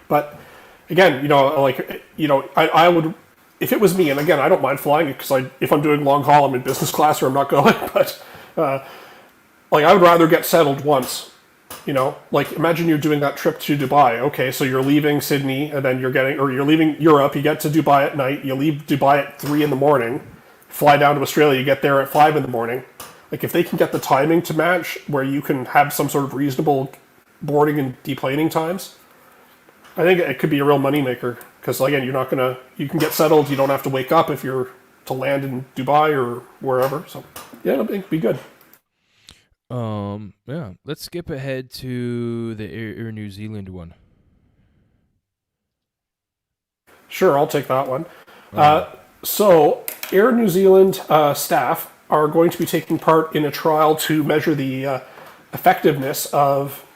but again, I would. If it was me, and again, I don't mind flying because if I'm doing long haul, I'm in business class or I'm not going. But I would rather get settled once. Imagine you're doing that trip to Dubai. Okay, so you're leaving Sydney, and then you're leaving Europe. You get to Dubai at night. You leave Dubai at 3 a.m. Fly down to Australia. You get there at 5 a.m. If they can get the timing to match, where you can have some sort of reasonable boarding and deplaning times, I think it could be a real moneymaker. Because again, you can get settled. You don't have to wake up if you're to land in Dubai or wherever. So yeah, it'll be good. Yeah. Let's skip ahead to the Air New Zealand one. Sure, I'll take that one. So, Air New Zealand staff are going to be taking part in a trial to measure the effectiveness of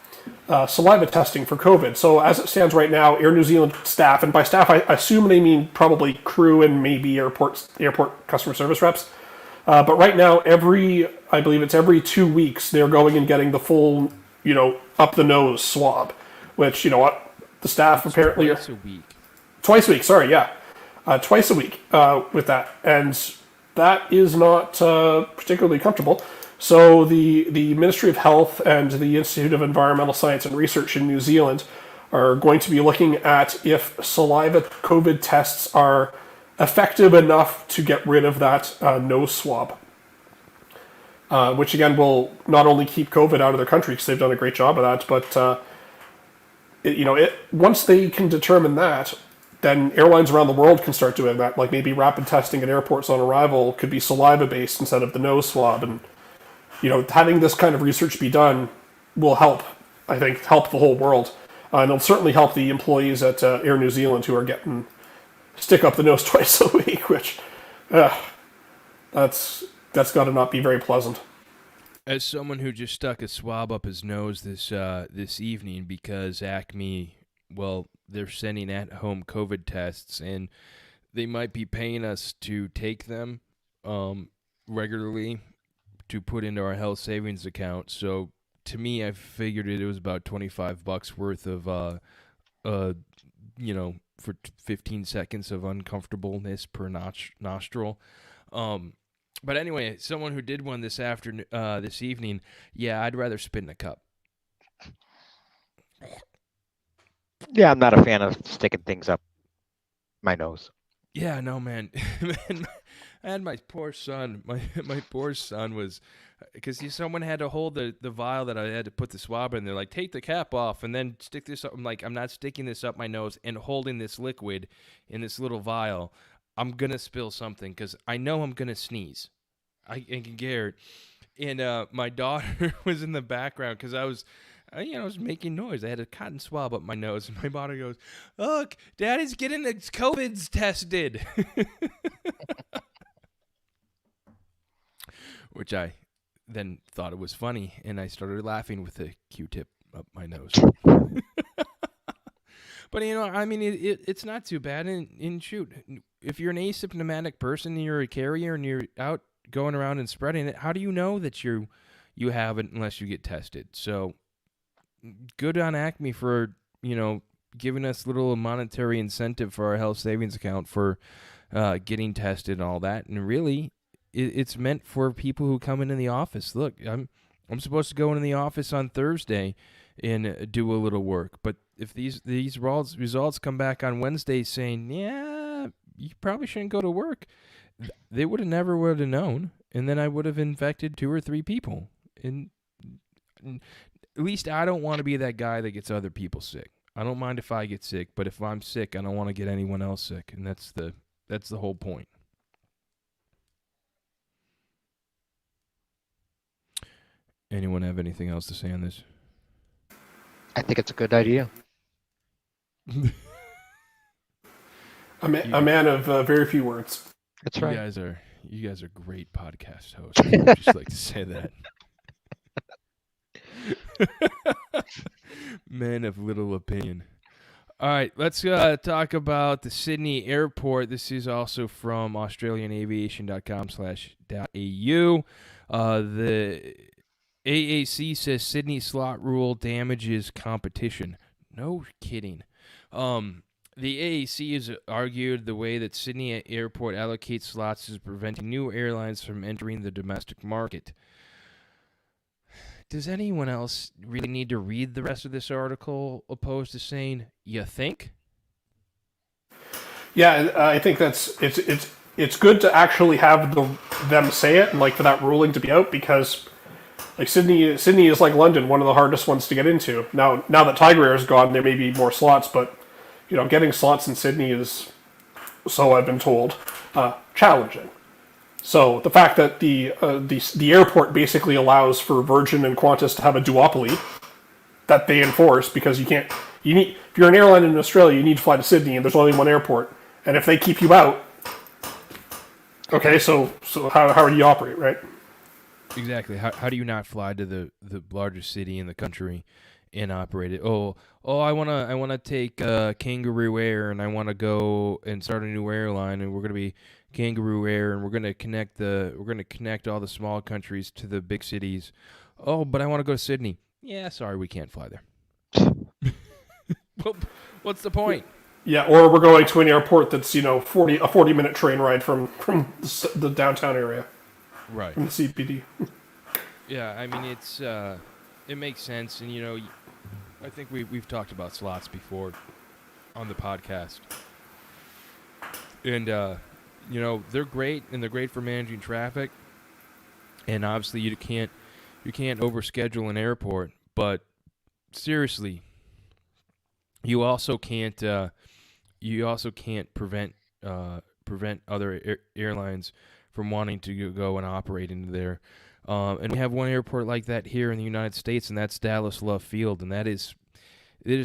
saliva testing for COVID. So, as it stands right now, Air New Zealand staff, and by staff I assume they mean probably crew and maybe airport customer service reps. But right now, I believe it's every 2 weeks, they're going and getting the full, up the nose swab, which, the staff apparently twice a week. Twice a week, sorry, yeah. Twice a week with that. And that is not particularly comfortable. So the Ministry of Health and the Institute of Environmental Science and Research in New Zealand are going to be looking at if saliva COVID tests are effective enough to get rid of that nose swab. Which again will not only keep COVID out of their country, because they've done a great job of that, but once they can determine that, then airlines around the world can start doing that. Like maybe rapid testing at airports on arrival could be saliva based instead of the nose swab, and having this kind of research be done will help. I think help the whole world, and it'll certainly help the employees at Air New Zealand who are getting stick up the nose twice a week, which that's got to not be very pleasant. As someone who just stuck a swab up his nose this evening because Acme, well, they're sending at-home COVID tests, and they might be paying us to take them regularly to put into our health savings account. So to me, I figured it was about $25 worth of, for 15 seconds of uncomfortableness per nostril. But anyway, someone who did one this evening, yeah, I'd rather spit in a cup. Yeah, I'm not a fan of sticking things up my nose. Yeah, no, man. I had my poor son. My poor son was, because someone had to hold the vial that I had to put the swab in. They're like, take the cap off and then stick this up. I'm like, I'm not sticking this up my nose and holding this liquid in this little vial. I'm going to spill something because I know I'm going to sneeze. I can get it. And my daughter was in the background because I was making noise. I had a cotton swab up my nose, and my daughter goes, "Look, Daddy's getting his COVID's tested." Which I then thought it was funny, and I started laughing with the Q-tip up my nose. But, I mean, it's not too bad. And shoot, if you're an asymptomatic person and you're a carrier and you're out going around and spreading it, how do you know that you have it unless you get tested? So good on Acme for, giving us little monetary incentive for our health savings account for getting tested and all that. And really, it's meant for people who come into the office. Look, I'm supposed to go into the office on Thursday and do a little work. But if these results come back on Wednesday saying, yeah, you probably shouldn't go to work, they would have known. And then I would have infected 2 or 3 people. And at least I don't want to be that guy that gets other people sick. I don't mind if I get sick, but if I'm sick, I don't want to get anyone else sick. And that's the whole point. Anyone have anything else to say on this? I think it's a good idea. A man of very few words. That's right. You guys are great podcast hosts. I would just like to say that. Men of little opinion. All right, let's talk about the Sydney airport. This is also from australianaviation.com/.au. The AAC says Sydney slot rule damages competition. No kidding. The AAC has argued the way that Sydney Airport allocates slots is preventing new airlines from entering the domestic market. Does anyone else really need to read the rest of this article opposed to saying, you think? Yeah, I think it's good to actually have them say it and like for that ruling to be out, because like Sydney is like London, one of the hardest ones to get into. Now that Tiger Air is gone, there may be more slots, but getting slots in Sydney is, so I've been told, challenging. So the fact that the airport basically allows for Virgin and Qantas to have a duopoly that they enforce, because if you're an airline in Australia, you need to fly to Sydney, and there's only one airport, and if they keep you out, okay, so how do you operate, right? Exactly. How do you not fly to the largest city in the country and operate it? I wanna take Kangaroo Air, and I wanna go and start a new airline, and we're gonna be Kangaroo Air, and we're gonna connect all the small countries to the big cities. Oh, but I want to go to Sydney. Yeah, sorry, we can't fly there. Well, what's the point? Yeah, or we're going to an airport that's 40-minute train ride from the downtown area, Right. from the CBD. Yeah, I mean it makes sense, and I think we've talked about slots before on the podcast, and they're great, and they're great for managing traffic, and obviously you can't overschedule an airport, but seriously, you also can't prevent other airlines from wanting to go and operate into there. And we have one airport like that here in the United States, and that's Dallas Love Field, and it is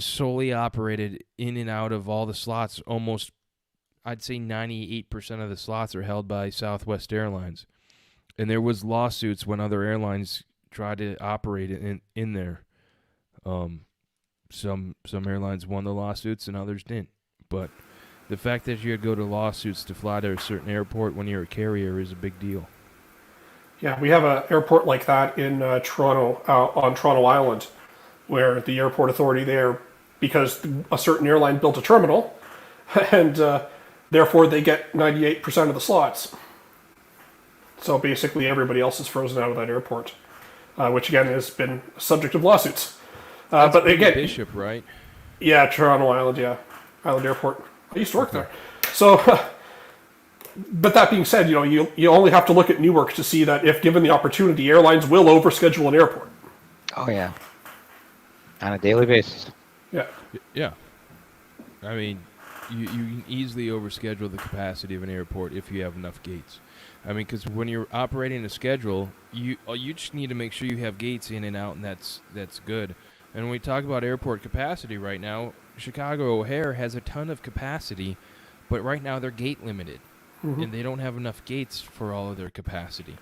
solely operated in and out of all the slots. Almost, I'd say 98% of the slots are held by Southwest Airlines, and there was lawsuits when other airlines tried to operate in there. Some airlines won the lawsuits and others didn't. But the fact that you go to lawsuits to fly to a certain airport when you're a carrier is a big deal. Yeah, we have an airport like that in Toronto, on Toronto Island, where the airport authority there, because a certain airline built a terminal, and therefore they get 98% of the slots. So basically everybody else is frozen out of that airport, which again has been subject of lawsuits. But again, Bishop, right? Yeah, Toronto Island, yeah. Island Airport. I used to work there. So, but that being said, you only have to look at Newark to see that if given the opportunity, airlines will overschedule an airport. Oh, yeah. On a daily basis. Yeah. Yeah. I mean, you can easily overschedule the capacity of an airport if you have enough gates. I mean, because when you're operating a schedule, you just need to make sure you have gates in and out, and that's good. And when we talk about airport capacity right now, Chicago O'Hare has a ton of capacity, but right now they're gate limited, and they don't have enough gates for all of their capacity.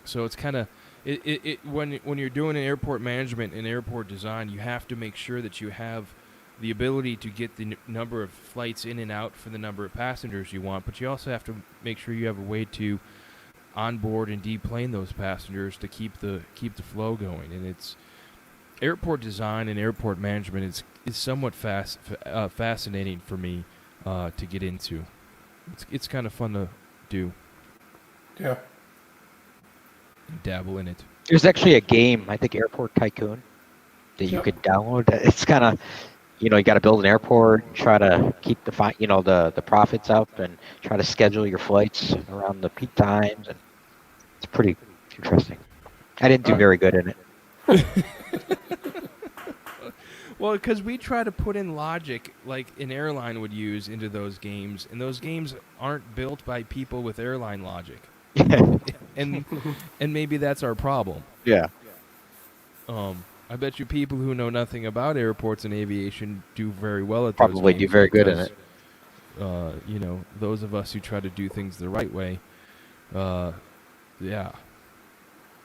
So it's kind of when you're doing an airport management and airport design, you have to make sure that you have the ability to get the number of flights in and out for the number of passengers you want, but you also have to make sure you have a way to onboard and deplane those passengers to keep the flow going. And it's airport design and airport management is somewhat fascinating for me to get into. It's kind of fun to do. Yeah. Dabble in it. There's actually a game, I think Airport Tycoon, that you could download. It's kind of, you got to build an airport, and try to keep the profits up, and try to schedule your flights around the peak times, and it's pretty interesting. I didn't do very good in it. Well, because we try to put in logic like an airline would use into those games, and those games aren't built by people with airline logic. and maybe that's our problem. Yeah. I bet you people who know nothing about airports and aviation do very well at Probably those do very good in it. Those of us who try to do things the right way, yeah.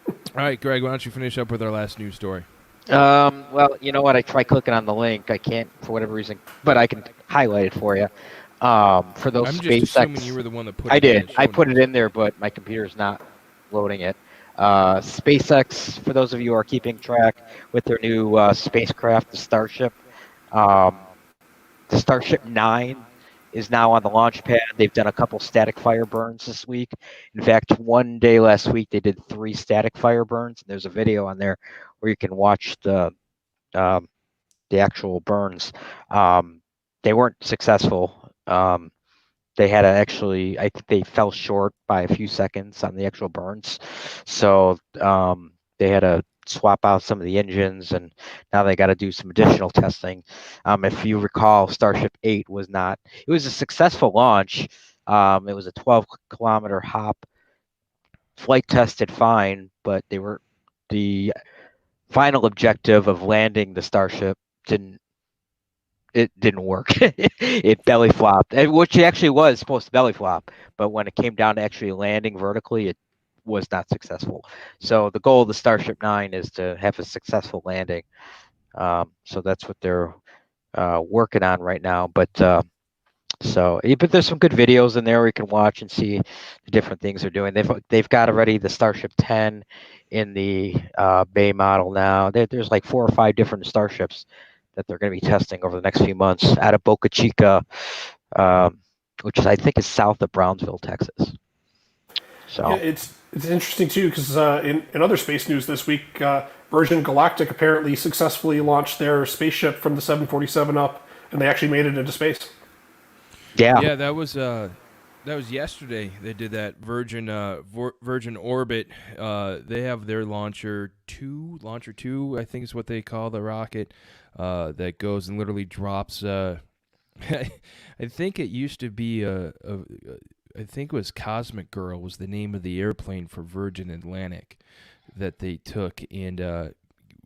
All right, Greg, why don't you finish up with our last news story? Well, you know what? I tried clicking on the link. I can't for whatever reason, but I can highlight it for you. For those I'm SpaceX, just assuming you were the one that put it I in did. the I show put it notes. in there, but my computer's not loading it. SpaceX, for those of you who are keeping track with their new spacecraft, the Starship. The Starship 9 is now on the launch pad. They've done a couple static fire burns this week. In fact, one day last week they did 3 static fire burns. There's a video on there where you can watch the actual burns. They weren't successful. They had to actually, I think they fell short by a few seconds on the actual burns. So they had to swap out some of the engines, and now they got to do some additional testing. If you recall, Starship 8 was not. It was a successful launch. It was a 12-kilometer hop. Flight tested fine, but the final objective of landing the Starship didn't work. It belly flopped, which it actually was supposed to belly flop, but when it came down to actually landing vertically, it was not successful. So the goal of the Starship 9 is to have a successful landing. So that's what they're working on right now. But there's some good videos in there where you can watch and see the different things they're doing. They've got already the Starship 10 in the Bay model now. There's like 4 or 5 different Starships that they're going to be testing over the next few months out of Boca Chica, which I think is south of Brownsville, Texas. So yeah, it's interesting too because in other space news this week, Virgin Galactic apparently successfully launched their spaceship from the 747 up, and they actually made it into space. Yeah, that was yesterday. They did that Virgin Orbit. They have their launcher 2, I think is what they call the rocket, that goes and literally drops. I think it used to be I think it was Cosmic Girl was the name of the airplane for Virgin Atlantic that they took and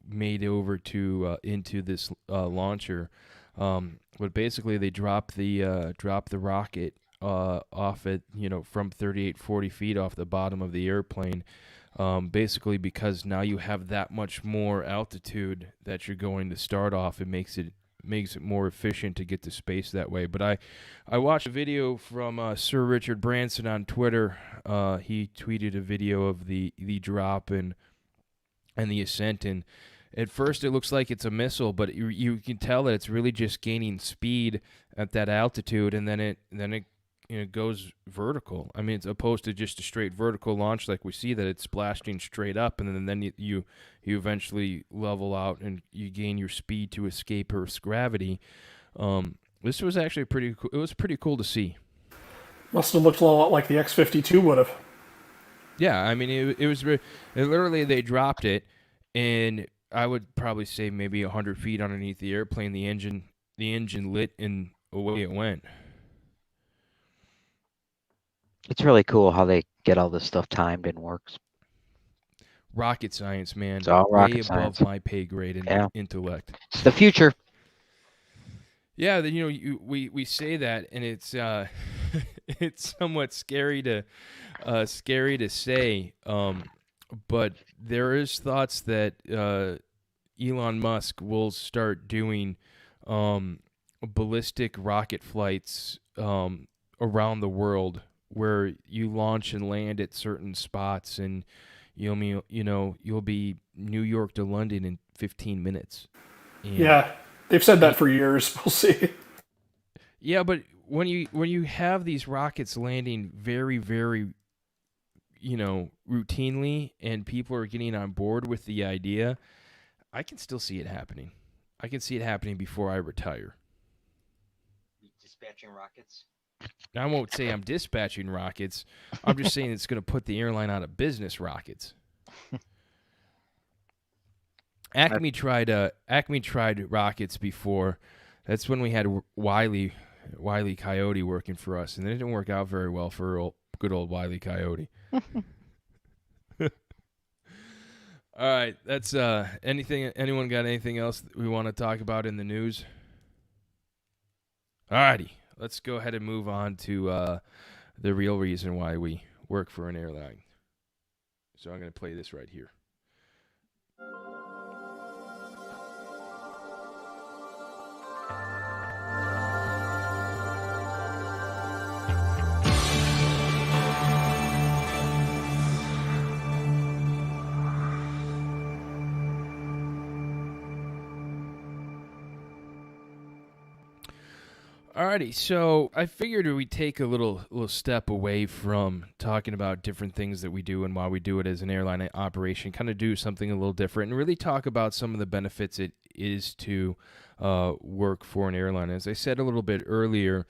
made over to into this launcher. But basically, they dropped the rocket off at from 38-40 feet off the bottom of the airplane. Basically, because now you have that much more altitude that you're going to start off, it makes it more efficient to get to space that way. But I watched a video from Sir Richard Branson on Twitter. He tweeted a video of the drop and the ascent, and at first it looks like it's a missile, but you can tell that it's really just gaining speed at that altitude, and then it goes vertical. I mean, it's opposed to just a straight vertical launch like we see that it's blasting straight up, and then you eventually level out and you gain your speed to escape Earth's gravity. This was actually pretty cool. It was pretty cool to see. Must have looked a lot like the X-52 would have. Yeah, I mean, it was literally they dropped it, and I would probably say maybe 100 feet underneath the airplane, the engine lit and away it went. it's really cool how they get all this stuff timed and works. Rocket science, man. It's all rocket way science. above my pay grade and intellect. It's the future. Yeah, we say that, and it's it's somewhat scary to say. But there is thoughts that Elon Musk will start doing ballistic rocket flights around the world, where you launch and land at certain spots, and you'll be New York to London in 15 minutes. And Yeah, they've said that for years. We'll see. yeah, but when you have these rockets landing very, very, routinely, and people are getting on board with the idea, I can still see it happening. I can see it happening before I retire. Dispatching rockets. Now, I won't say I'm dispatching rockets. I'm just saying it's going to put the airline out of business. Rockets. Acme tried rockets before. That's when we had Wile E. Coyote working for us, and it didn't work out very well for good old Wile E. Coyote. All right, that's anything. Anyone got anything else that we want to talk about in the news? All righty, let's go ahead and move on to the real reason why we work for an airline. So I'm going to play this right here. Alrighty, so I figured we'd take a little step away from talking about different things that we do and why we do it as an airline operation, kind of do something a little different and really talk about some of the benefits it is to work for an airline. As I said a little bit earlier,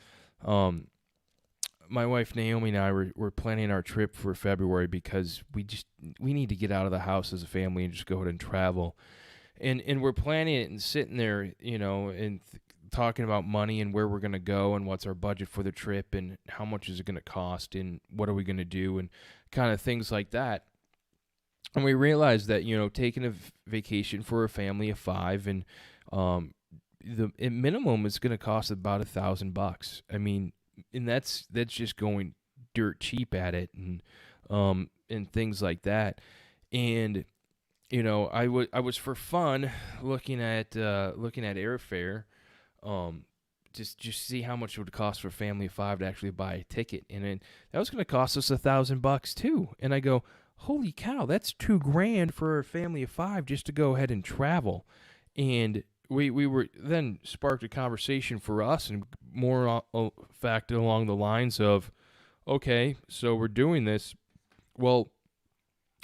my wife Naomi and I were planning our trip for February because we need to get out of the house as a family and just go ahead and travel. And we're planning it and sitting there, and talking about money and where we're going to go and what's our budget for the trip and how much is it going to cost and what are we going to do and kind of things like that. And we realized that, taking a vacation for a family of 5 and the minimum is going to cost about $1,000. I mean, and that's just going dirt cheap at it and things like that. And I was for fun looking at airfare, just see how much it would cost for a family of 5 to actually buy a ticket, and then that was going to cost us $1,000 too. And I go, holy cow, that's $2,000 for a family of 5 just to go ahead and travel. And we were then sparked a conversation for us, and more fact along the lines of, okay, so we're doing this. Well,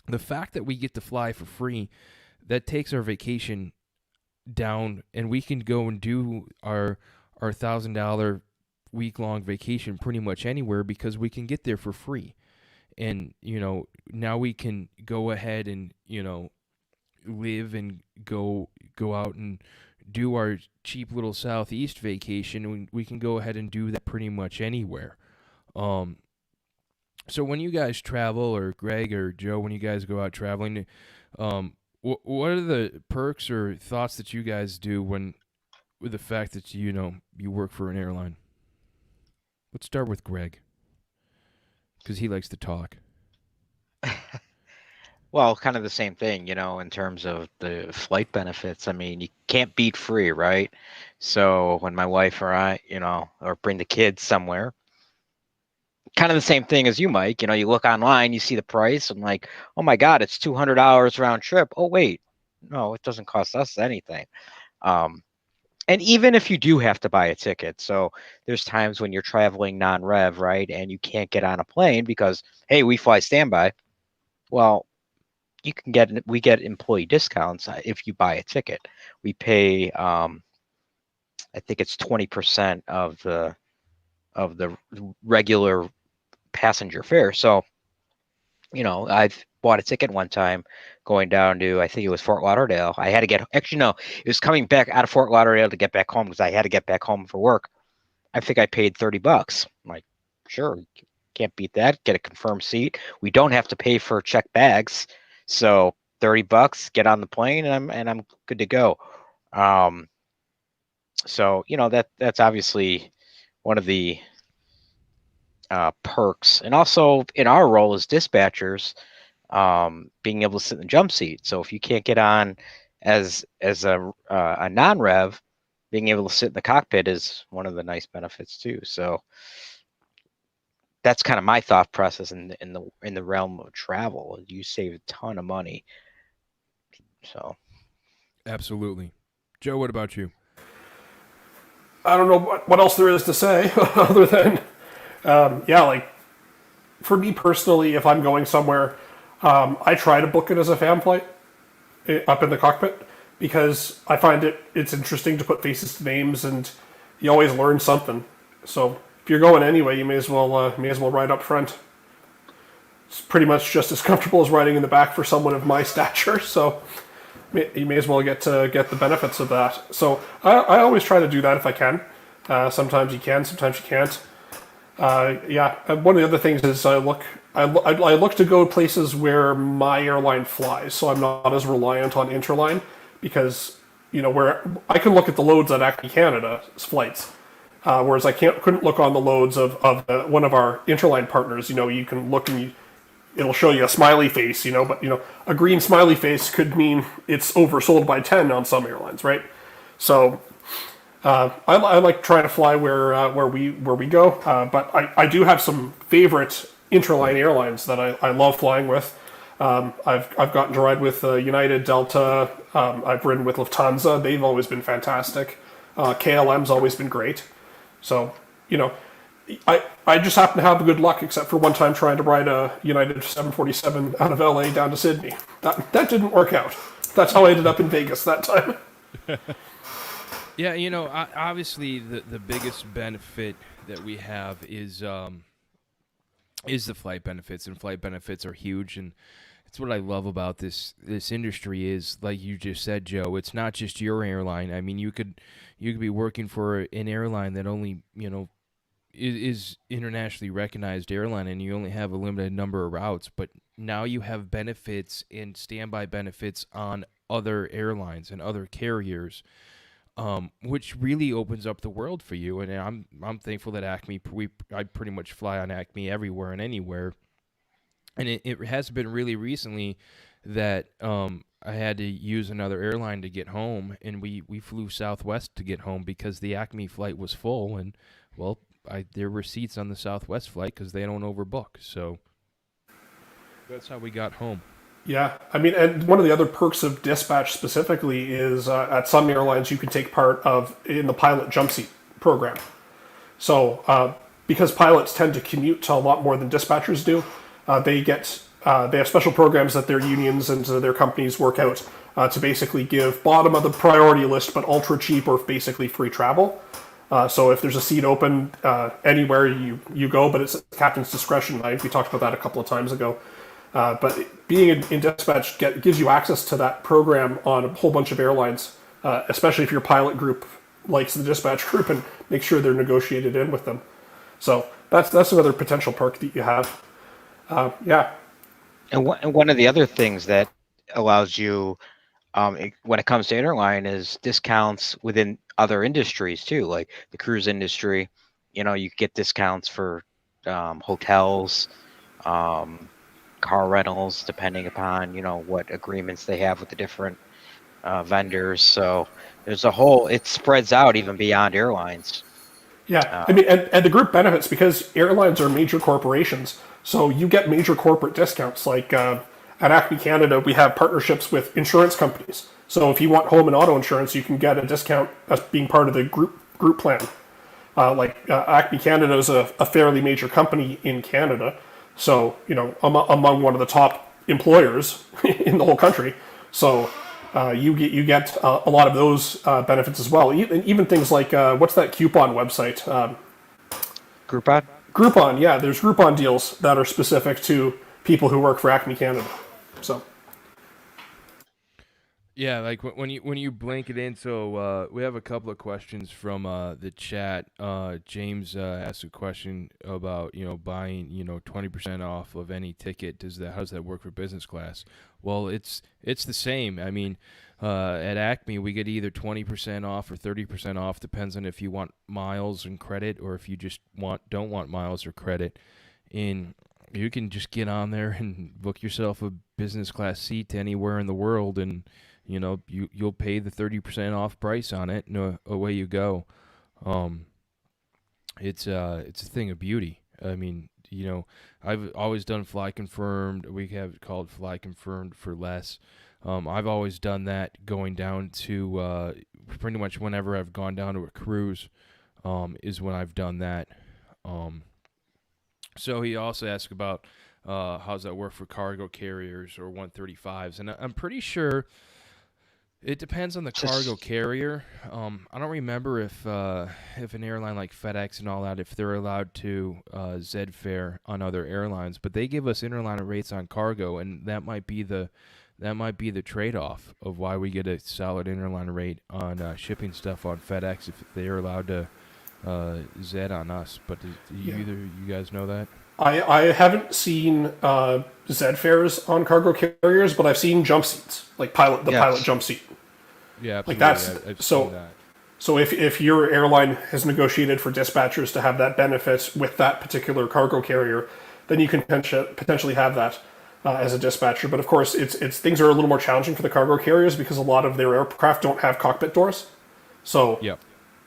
the fact that we get to fly for free, that takes our vacation down, and we can go and do our $1,000 week-long vacation pretty much anywhere because we can get there for free. And, now we can go ahead and, live and go out and do our cheap little Southeast vacation, and we can go ahead and do that pretty much anywhere. So when you guys travel, or Greg or Joe, when you guys go out traveling, what are the perks or thoughts that you guys do with the fact that you work for an airline? Let's start with Greg, because he likes to talk. Well, kind of the same thing, in terms of the flight benefits. I mean, you can't beat free, right? So when my wife or I, or bring the kids somewhere, kind of the same thing as you, Mike. You look online, you see the price, and like, oh my God, it's $200 round trip. Oh wait, no, it doesn't cost us anything. And even if you do have to buy a ticket, so there's times when you're traveling non-rev, right, and you can't get on a plane because, hey, we fly standby. Well, we get employee discounts if you buy a ticket. We pay, I think it's 20% of the regular passenger fare. So, I've bought a ticket one time going down to, I think it was Fort Lauderdale. I had to it was coming back out of Fort Lauderdale to get back home because I had to get back home for work. I think I paid $30. I'm like, sure, can't beat that. Get a confirmed seat. We don't have to pay for checked bags. So $30, get on the plane, and I'm good to go. So that's obviously one of the perks, and also in our role as dispatchers, being able to sit in the jump seat. So if you can't get on as a non-rev, being able to sit in the cockpit is one of the nice benefits too. So that's kind of my thought process in the realm of travel. You save a ton of money. So Absolutely. Joe, what about you? I don't know what else there is to say other than, like, for me personally, if I'm going somewhere, I try to book it as a fam flight up in the cockpit because I find it's interesting to put faces to names, and you always learn something. So if you're going anyway, you may as well ride up front. It's pretty much just as comfortable as riding in the back for someone of my stature. So you may as well get the benefits of that. So I always try to do that if I can. Sometimes you can, sometimes you can't. One of the other things is I look to go places where my airline flies, so I'm not as reliant on Interline, because where I can look at the loads at Acme Canada's flights, whereas I couldn't look on the loads of one of our Interline partners. You can look and it'll show you a smiley face, but a green smiley face could mean it's oversold by 10 on some airlines, right? So I like trying to fly where we go, but I do have some favorite interline airlines that I love flying with. I've gotten to ride with United, Delta. I've ridden with Lufthansa. They've always been fantastic. KLM's always been great. So I just happen to have the good luck, except for one time trying to ride a United 747 out of LA down to Sydney. That didn't work out. That's how I ended up in Vegas that time. Yeah, obviously the biggest benefit that we have is is the flight benefits, and flight benefits are huge. And it's what I love about this industry is, like you just said, Joe. It's not just your airline. I mean, you could be working for an airline that only is internationally recognized airline, and you only have a limited number of routes. But now you have benefits and standby benefits on other airlines and other carriers, which really opens up the world for you. And I'm thankful that Acme, I pretty much fly on Acme everywhere and anywhere. And it has been really recently that I had to use another airline to get home, and we flew Southwest to get home because the Acme flight was full, and well, there were seats on the Southwest flight because they don't overbook. So that's how we got home. Yeah, I mean, and one of the other perks of dispatch specifically is at some airlines you can take part in the pilot jump seat program. So because pilots tend to commute to a lot more than dispatchers do, they have special programs that their unions and their companies work out to basically give bottom of the priority list but ultra cheap or basically free travel. So if there's a seat open anywhere you go, but it's at the captain's discretion. We talked about that a couple of times ago. But being in dispatch gives you access to that program on a whole bunch of airlines, especially if your pilot group likes the dispatch group and make sure they're negotiated in with them. So that's another potential perk that you have. Yeah. And one of the other things that allows you, when it comes to airline, is discounts within other industries too, like the cruise industry. You get discounts for hotels, car rentals, depending upon what agreements they have with the different vendors. So there's it spreads out even beyond airlines. Yeah, I mean, and the group benefits because airlines are major corporations, so you get major corporate discounts. Like at Acme Canada, we have partnerships with insurance companies. So if you want home and auto insurance, you can get a discount as being part of the group plan. Acme Canada is a fairly major company in Canada, so among one of the top employers in the whole country. So you get a lot of those benefits as well. Even things like what's that coupon website? Groupon. Groupon, yeah. There's Groupon deals that are specific to people who work for Acme Canada. So. Yeah, like when you blank it in. So we have a couple of questions from the chat. James asked a question about buying 20% off of any ticket. How does that work for business class? Well, it's the same. I mean, at Acme we get either 20% off or 30% off, depends on if you want miles and credit or if you just don't want miles or credit. And you can just get on there and book yourself a business class seat to anywhere in the world, and you'll pay the 30% off price on it, and away you go. It's a thing of beauty. I mean, I've always done Fly Confirmed. We have it called Fly Confirmed for less. I've always done that going down to pretty much whenever I've gone down to a cruise, is when I've done that. So he also asked about how does that work for cargo carriers or 135s, and I'm pretty sure it depends on the cargo carrier. I don't remember if an airline like FedEx and all that, if they're allowed to Zed fare on other airlines, but they give us interliner rates on cargo, and that might be the trade-off of why we get a solid interliner rate on shipping stuff on FedEx if they're allowed to Zed on us. But do either you guys know that? I haven't seen Zed fares on cargo carriers, but I've seen jump seats, like pilot jump seat. Yeah, absolutely. Like that's I've seen that. So if your airline has negotiated for dispatchers to have that benefit with that particular cargo carrier, then you can potentially have that as a dispatcher. But of course, it's things are a little more challenging for the cargo carriers because a lot of their aircraft don't have cockpit doors. So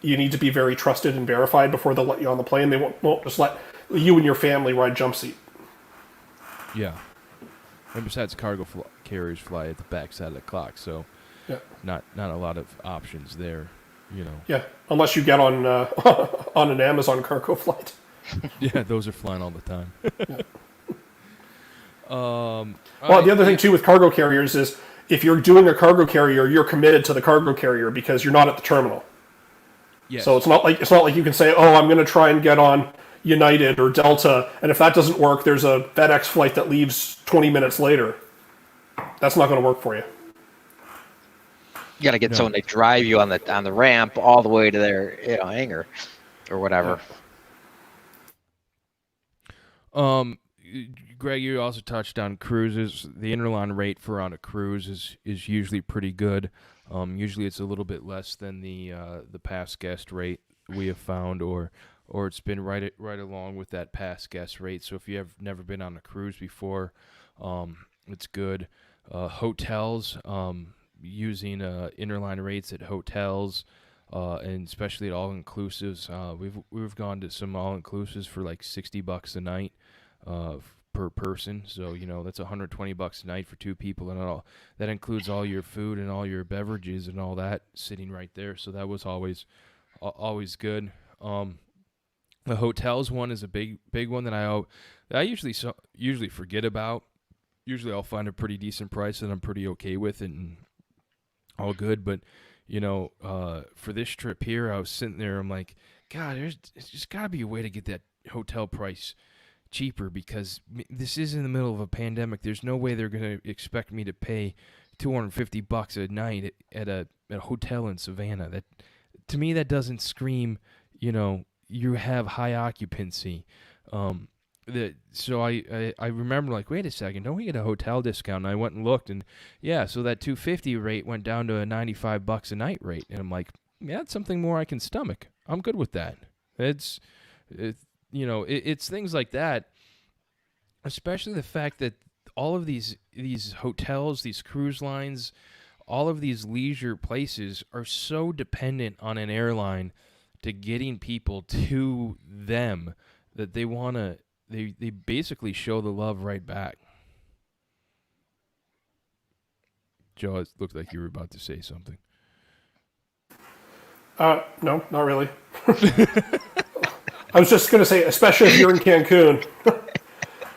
you need to be very trusted and verified before they'll let you on the plane. They won't just let you and your family ride jump seat. Yeah. And besides, cargo carriers fly at the back side of the clock, so not a lot of options there, Yeah, unless you get on on an Amazon cargo flight. Yeah, those are flying all the time. The other thing too with cargo carriers is if you're doing a cargo carrier, you're committed to the cargo carrier because you're not at the terminal. Yes. So it's not like you can say, "Oh, I'm going to try and get on, United or Delta, and if that doesn't work, there's a FedEx flight that leaves 20 minutes later. That's not going to work for you. You got to get someone to drive you on the ramp all the way to their hangar or whatever. Greg, you also touched on cruises. The interline rate for on a cruise is usually pretty good. Usually it's a little bit less than the past guest rate we have found, or it's been right along with that past guest rate. So if you have never been on a cruise before, it's good. Hotels, using interline rates at hotels, and especially at all-inclusives. We've gone to some all-inclusives for like $60 a night per person. So that's $120 a night for two people, and that includes all your food and all your beverages and all that sitting right there. So that was always good. The hotels one is a big one that I usually forget about. Usually I'll find a pretty decent price that I'm pretty okay with and all good. But for this trip here, I was sitting there. I'm like, God, there's just got to be a way to get that hotel price cheaper, because this is in the middle of a pandemic. There's no way they're going to expect me to pay $250 a night at a hotel in Savannah. That, to me, that doesn't scream, you have high occupancy. So I remember, like, wait a second, don't we get a hotel discount? And I went and looked, and yeah, so that $250 rate went down to a $95 a night rate, and I'm like, yeah, that's something more I can stomach. I'm good with that. It's things like that, especially the fact that all of these hotels, these cruise lines, all of these leisure places are so dependent on an airline to getting people to them that they want to. They basically show the love right back. Joe, it looked like you were about to say something. No, not really. I was just going to say, especially if you're in Cancun.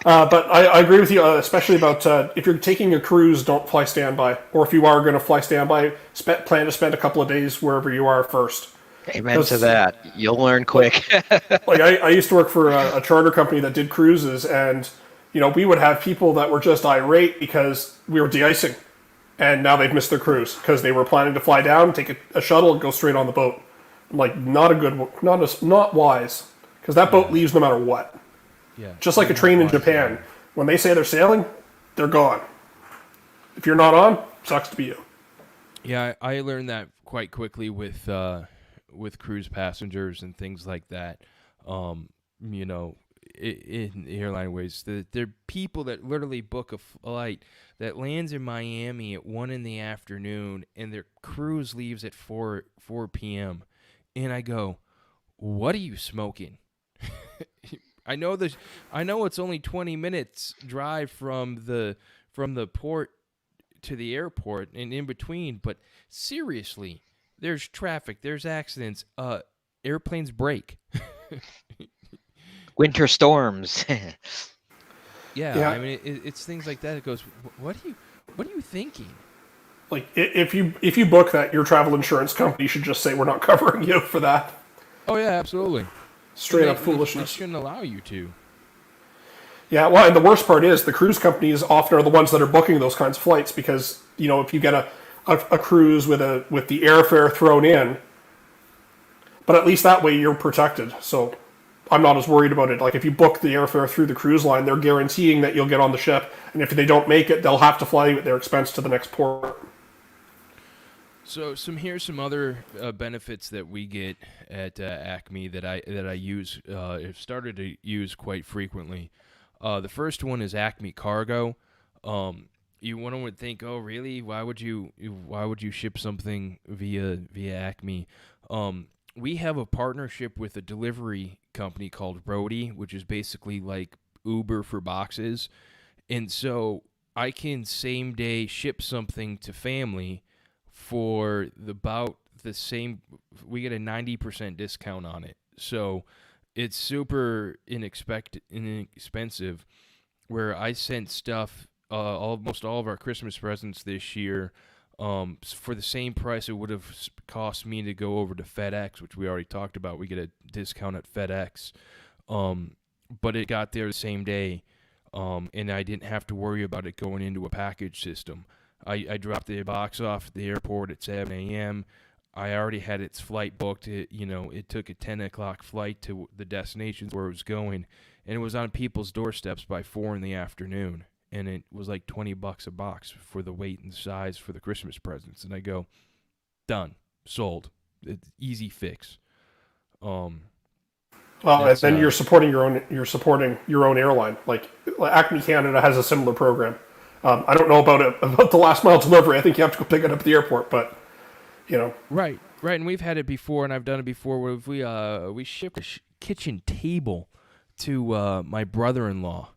But I agree with you, especially about if you're taking a cruise, don't fly standby. Or if you are going to fly standby, plan to spend a couple of days wherever you are first. Amen to that. You'll learn quick. Like I used to work for a charter company that did cruises, and we would have people that were just irate because we were de-icing, and now they've missed their cruise because they were planning to fly down, take a shuttle, and go straight on the boat. Like, not wise, because that boat leaves no matter what. Yeah. Just like a train in Japan, when they say they're sailing, they're gone. If you're not on, sucks to be you. Yeah, I learned that quite quickly with cruise passengers and things like that. In airline ways, they're people that literally book a flight that lands in Miami at 1 p.m. and their cruise leaves at 4 p.m. And I go, what are you smoking? I know it's only 20 minutes drive from the port to the airport and in between, but seriously, there's traffic, there's accidents, airplanes break. Winter storms. Yeah, I mean it's things like that. It goes, what are you thinking? Like, if you book that, your travel insurance company should just say, we're not covering you for that. Oh yeah, absolutely. Straight up foolishness. They shouldn't allow you to. Yeah, well, and the worst part is the cruise companies often are the ones that are booking those kinds of flights, because if you get a cruise with the airfare thrown in, but at least that way you're protected. So I'm not as worried about it. Like, if you book the airfare through the cruise line, they're guaranteeing that you'll get on the ship, and if they don't make it, they'll have to fly you at their expense to the next port. So here's some other benefits that we get at Acme that I use, have started to use quite frequently. The first one is Acme Cargo. One would think, oh really? Why would you ship something via Acme? We have a partnership with a delivery company called Brody, which is basically like Uber for boxes, and so I can same day ship something to family for about the same. We get a 90% discount on it, so it's super inexpensive. Where I sent stuff, almost all of our Christmas presents this year, for the same price it would have cost me to go over to FedEx, which we already talked about. We get a discount at FedEx. But it got there the same day, and I didn't have to worry about it going into a package system. I dropped the box off at the airport at 7 a.m. I already had its flight booked. It took a 10 o'clock flight to the destinations where it was going, and it was on people's doorsteps by 4 in the afternoon. And it was like $20 a box for the weight and size for the Christmas presents. And I go, done, sold, easy fix. Well, and then you're supporting your own airline. Like Acme Canada has a similar program. I don't know about the last mile delivery. I think you have to go pick it up at the airport, but Right, and we've had it before, and I've done it before. Where we shipped a kitchen table to my brother-in-law.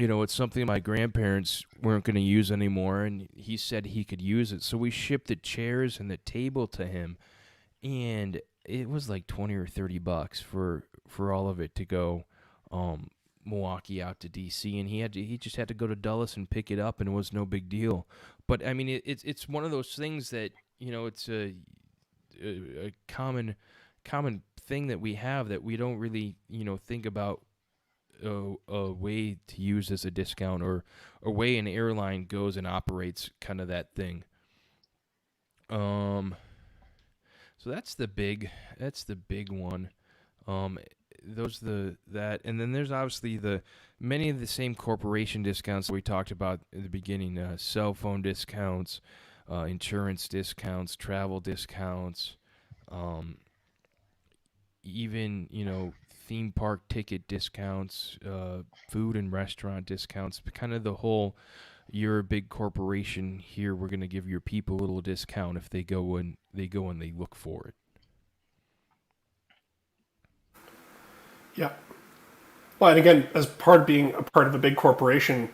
It's something my grandparents weren't going to use anymore, and he said he could use it. So we shipped the chairs and the table to him, and it was like $20 or $30 for all of it to go Milwaukee out to DC, and he just had to go to Dulles and pick it up, and it was no big deal. But I mean, it's one of those things that it's a common thing that we have that we don't really think about a way to use as a discount or a way an airline goes and operates kind of that thing. So that's the big one. That, and then there's obviously many of the same corporation discounts that we talked about at the beginning: cell phone discounts, insurance discounts, travel discounts, even theme park ticket discounts, food and restaurant discounts. Kind of the whole, you're a big corporation here, we're going to give your people a little discount if they go and they look for it. Yeah. Well, and again, as part of being a part of a big corporation,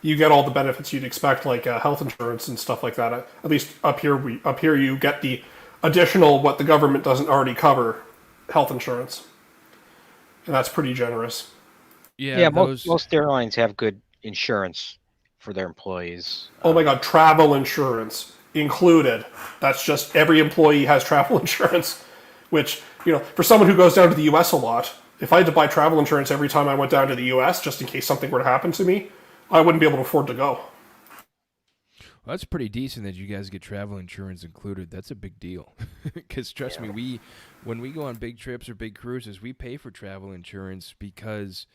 you get all the benefits you'd expect, like health insurance and stuff like that. At least up here you get the additional what the government doesn't already cover, health insurance, and that's pretty generous. Yeah, most airlines have good insurance for their employees. Oh my God, travel insurance included. That's just every employee has travel insurance, which for someone who goes down to the U.S. a lot. If I had to buy travel insurance every time I went down to the U.S. just in case something were to happen to me, I wouldn't be able to afford to go. Well, that's pretty decent that you guys get travel insurance included. That's a big deal. Because trust me, when we go on big trips or big cruises, we pay for travel insurance because,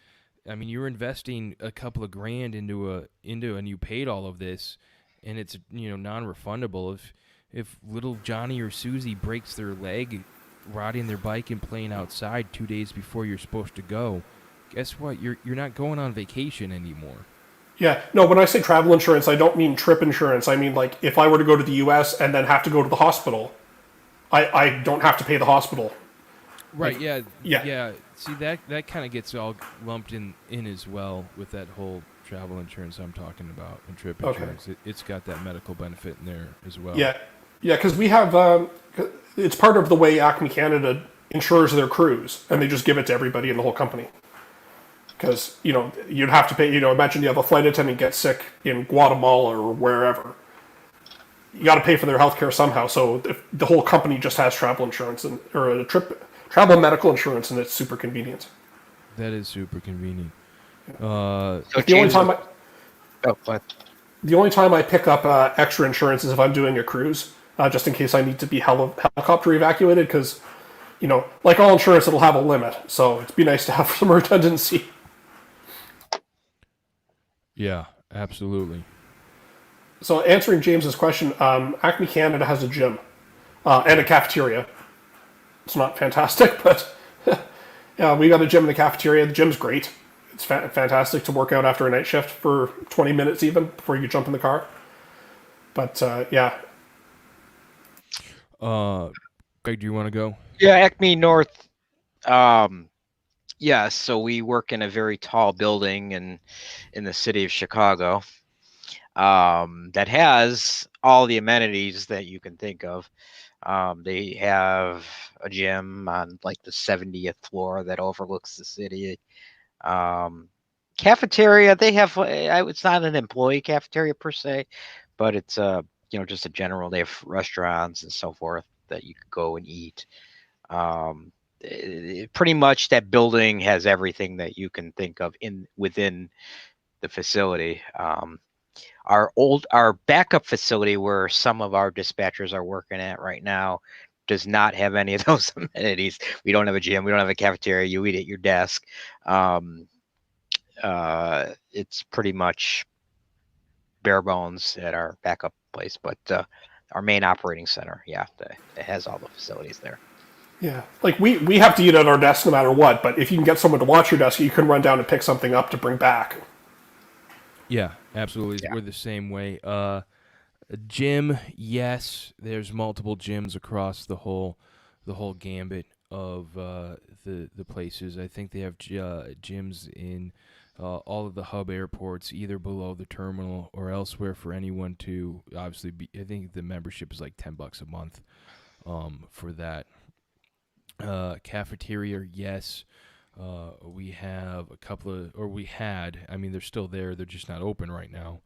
I mean, you're investing a couple of grand into and you paid all of this, and it's non-refundable. If little Johnny or Susie breaks their leg riding their bike and playing outside 2 days before you're supposed to go, guess what? You're not going on vacation anymore. Yeah, no, when I say travel insurance, I don't mean trip insurance. I mean, like, if I were to go to the U.S. and then have to go to the hospital, I don't have to pay the hospital. Right, yeah. See, that kind of gets all lumped in as well with that whole travel insurance I'm talking about and trip insurance. Okay. It's got that medical benefit in there as well. Yeah, because we have... it's part of the way Acme Canada insures their crews, and they just give it to everybody in the whole company. Because, you'd have to pay, imagine you have a flight attendant get sick in Guatemala or wherever. You got to pay for their health care somehow, so if the whole company just has travel insurance or travel medical insurance, and it's super convenient. That is super convenient. The only time I pick up extra insurance is if I'm doing a cruise. Just in case I need to be helicopter evacuated, because, like all insurance, it'll have a limit. So it'd be nice to have some redundancy. Yeah, absolutely. So answering James's question, Acme Canada has a gym and a cafeteria. It's not fantastic, but yeah, we got a gym and a cafeteria. The gym's great. It's fantastic to work out after a night shift for 20 minutes even before you jump in the car. But yeah. Greg, do you want to go? Yeah, Acme North. Yeah, so we work in a very tall building in the city of Chicago that has all the amenities that you can think of. They have a gym on like the 70th floor that overlooks the city. Cafeteria, they have, it's not an employee cafeteria per se, but it's just a general, they have restaurants and so forth that you could go and eat. pretty much that building has everything that you can think of within the facility. Our backup facility where some of our dispatchers are working at right now does not have any of those amenities. We don't have a gym. We don't have a cafeteria. You eat at your desk. It's pretty much bare bones at our backup place, but our main operating center, yeah, it has all the facilities there. Yeah, like we have to eat at our desk no matter what. But if you can get someone to watch your desk, you can run down and pick something up to bring back. Yeah, absolutely. Yeah. We're the same way. A gym, yes. There's multiple gyms across the whole gambit of the places. I think they have gyms in all of the hub airports, either below the terminal or elsewhere for anyone to obviously be. I think the membership is like $10 a month for that. Cafeteria, yes. We have a couple of, or we had. I mean, they're still there. They're just not open right now.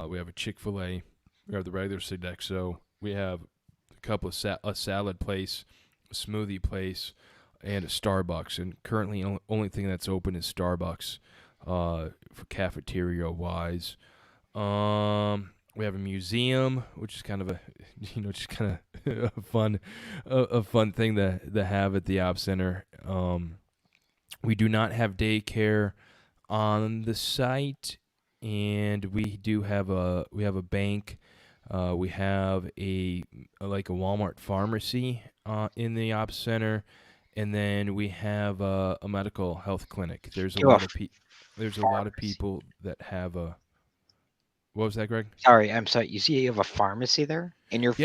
We have a Chick-fil-A. We have the regular Sodexo. We have a couple of a salad place, a smoothie place, and a Starbucks. And currently, only thing that's open is Starbucks for cafeteria wise. We have a museum, which is kind of a, just kind of a fun thing to have at the op center. We do not have daycare on the site, and we do have a bank. We have a Walmart pharmacy in the op center, and then we have a medical health clinic. There's a lot of people that have a. What was that, Greg? Sorry, I'm sorry. You see, you have a pharmacy there in your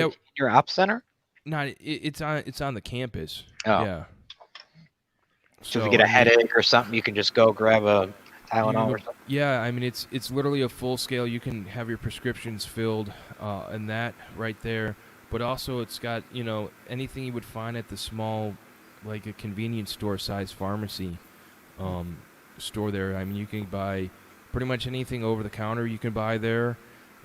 op center? Not it's on the campus. Oh. Yeah. So if you get a headache or something, you can just go grab a Tylenol or something. Yeah, I mean it's literally a full scale. You can have your prescriptions filled, and that right there. But also it's got anything you would find at the small, like a convenience store size pharmacy, store there. I mean you can buy pretty much anything over the counter. You can buy there,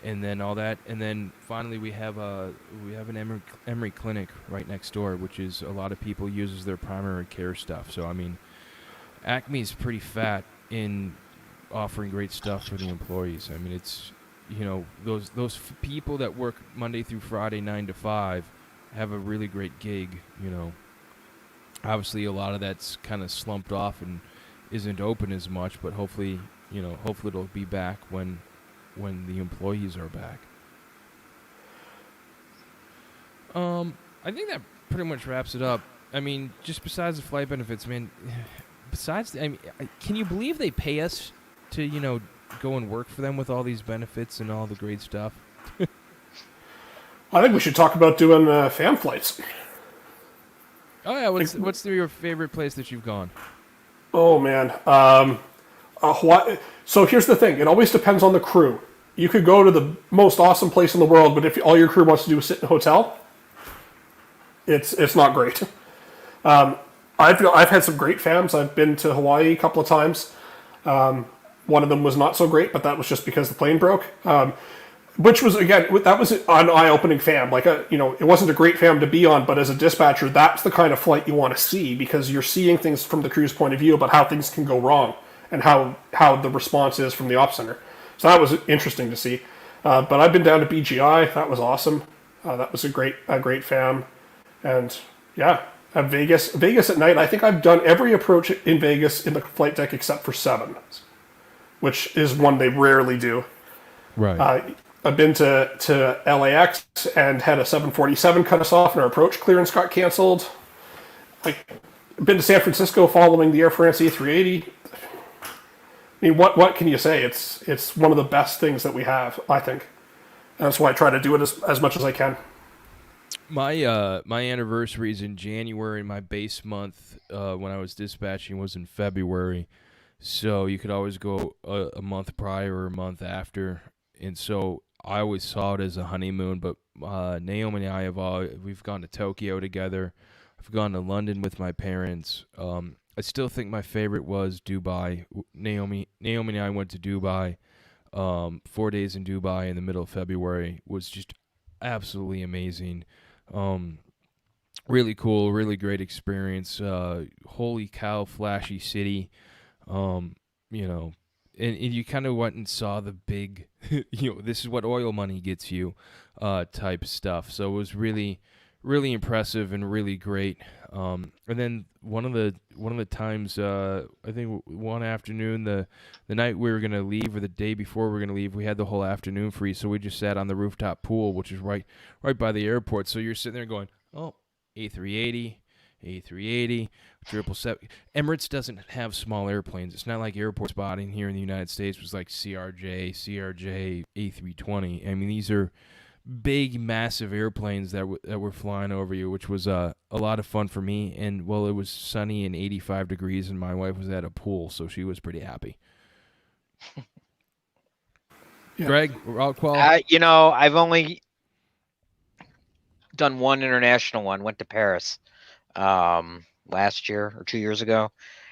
and then all that, and then finally we have an Emory clinic right next door, which is a lot of people use as their primary care stuff. So I mean, Acme's pretty fat in offering great stuff for the employees. I mean, it's those people that work Monday through Friday 9 to 5 have a really great gig. Obviously a lot of that's kind of slumped off and isn't open as much, but hopefully it'll be back when the employees are back. I think that pretty much wraps it up. I mean, just besides the flight benefits, man. Can you believe they pay us to go and work for them with all these benefits and all the great stuff? I think we should talk about doing fan flights. Oh yeah, what's your favorite place that you've gone? Oh man, Hawaii. So here's the thing: it always depends on the crew. You could go to the most awesome place in the world, but if all your crew wants to do is sit in a hotel, it's not great. I've had some great fams. I've been to Hawaii a couple of times. One of them was not so great, but that was just because the plane broke. Which was, again, that was an eye-opening fam. Like, it wasn't a great fam to be on, but as a dispatcher, that's the kind of flight you want to see because you're seeing things from the crew's point of view about how things can go wrong and how the response is from the op center. So that was interesting to see. But I've been down to BGI. That was awesome. That was a great fam. And, yeah, at Vegas at night, I think I've done every approach in Vegas in the flight deck except for 7, which is one they rarely do. Right. I've been to LAX and had a 747 cut us off and our approach clearance got canceled. I've been to San Francisco following the Air France A380. I mean, what can you say? It's one of the best things that we have, I think. And that's why I try to do it as much as I can. My anniversary is in January, and my base month when I was dispatching was in February. So you could always go a month prior or a month after. And so I always saw it as a honeymoon, but Naomi and I we've gone to Tokyo together. I've gone to London with my parents. I still think my favorite was Dubai. Naomi and I went to Dubai. 4 days in Dubai in the middle of February was just absolutely amazing. really cool, really great experience. Holy cow, flashy city. Um, you know, and you kind of went and saw the big, this is what oil money gets you, type stuff. So it was really, really impressive and really great. And then one of the times, I think one afternoon, the night we were gonna leave or the day before we were gonna leave, we had the whole afternoon free. So we just sat on the rooftop pool, which is right by the airport. So you're sitting there going, oh, A380. A380, 777. Emirates doesn't have small airplanes. It's not like airport spotting here in the United States was like CRJ, A320. I mean, these are big, massive airplanes that were flying over you, which was a lot of fun for me. And, well, it was sunny and 85 degrees, and my wife was at a pool, so she was pretty happy. Yeah. Greg, route qual? I've only done one international one. Went to Paris last year or 2 years ago,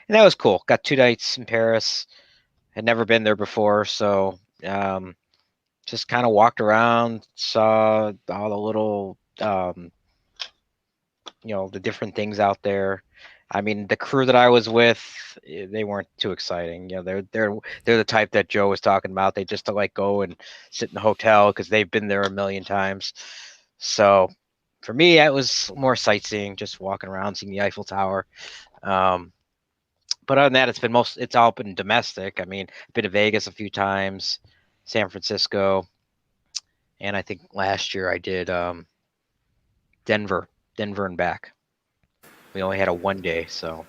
and that was cool. Got 2 nights in Paris. Had never been there before, so just kind of walked around, saw all the little the different things out there. I mean, the crew that I was with, they weren't too exciting. They're the type that Joe was talking about. They just to go and sit in the hotel because they've been there a million times. So for me, it was more sightseeing, just walking around, seeing the Eiffel Tower. But other than that, it's all been domestic. I mean, I've been to Vegas a few times, San Francisco, and I think last year I did Denver and back. We only had a 1 day, so.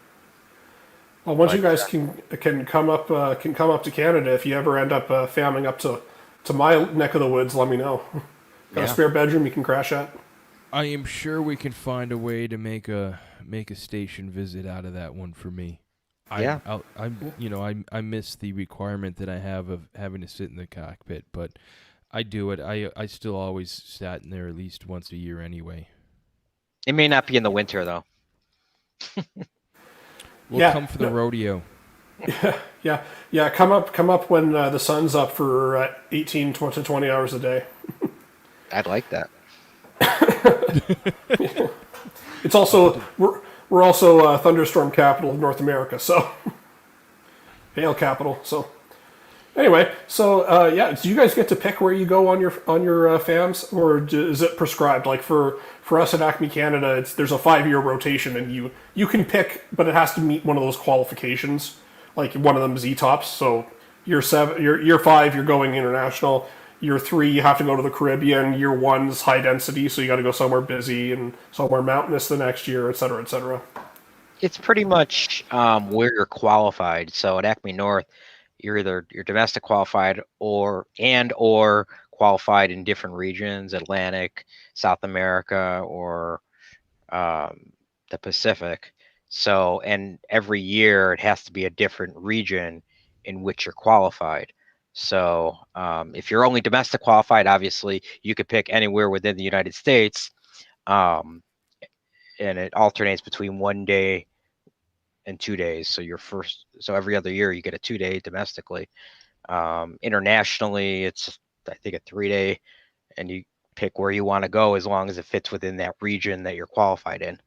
Well, once you guys can come up to Canada, if you ever end up famming up to my neck of the woods, let me know. Got a spare bedroom you can crash at? I am sure we can find a way to make a station visit out of that one for me. Yeah. I miss the requirement that I have of having to sit in the cockpit, but I do it. I still always sat in there at least once a year anyway. It may not be in the winter though. We'll come for the rodeo. Yeah. Come up when the sun's up for 18 to 20 hours a day. I'd like that. It's also we're also thunderstorm capital of North America, so hail capital. So anyway, do you guys get to pick where you go on your FAMs, or is it prescribed? Like for us at Acme Canada, there's a 5-year rotation, and you can pick, but it has to meet one of those qualifications. Like one of them is ETOPS. So year 5, you're going international. Year 3, you have to go to the Caribbean. Year 1's high density, so you got to go somewhere busy and somewhere mountainous the next year, et cetera, et cetera. It's pretty much where you're qualified. So at Acme North, you're domestic qualified or qualified in different regions, Atlantic, South America, or the Pacific. So, and every year it has to be a different region in which you're qualified. So if you're only domestic qualified, obviously you could pick anywhere within the United States, and it alternates between 1 day and 2 days. So every other year you get a 2-day domestically. Internationally, it's I think a 3-day, and you pick where you want to go as long as it fits within that region that you're qualified in.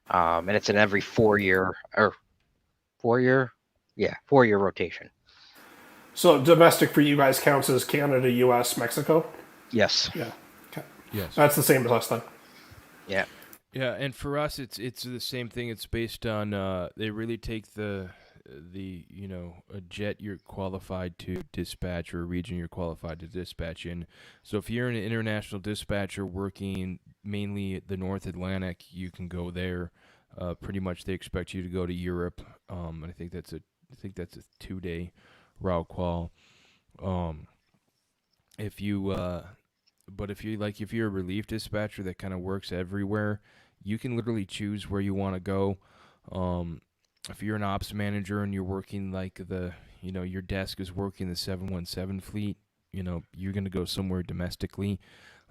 And it's an every 4-year rotation. So domestic for you guys counts as Canada, U.S., Mexico? Yes. Yeah. Okay. Yes. That's the same as us then. Yeah. Yeah, and for us, it's the same thing. It's based on they really take the a jet you're qualified to dispatch or a region you're qualified to dispatch in. So if you're an international dispatcher working mainly the North Atlantic, you can go there. Pretty much they expect you to go to Europe. And I think that's a 2-day route qual. If you're a relief dispatcher that kind of works everywhere, you can literally choose where you want to go. If you're an ops manager and you're working your desk is working the 717 fleet, you're going to go somewhere domestically.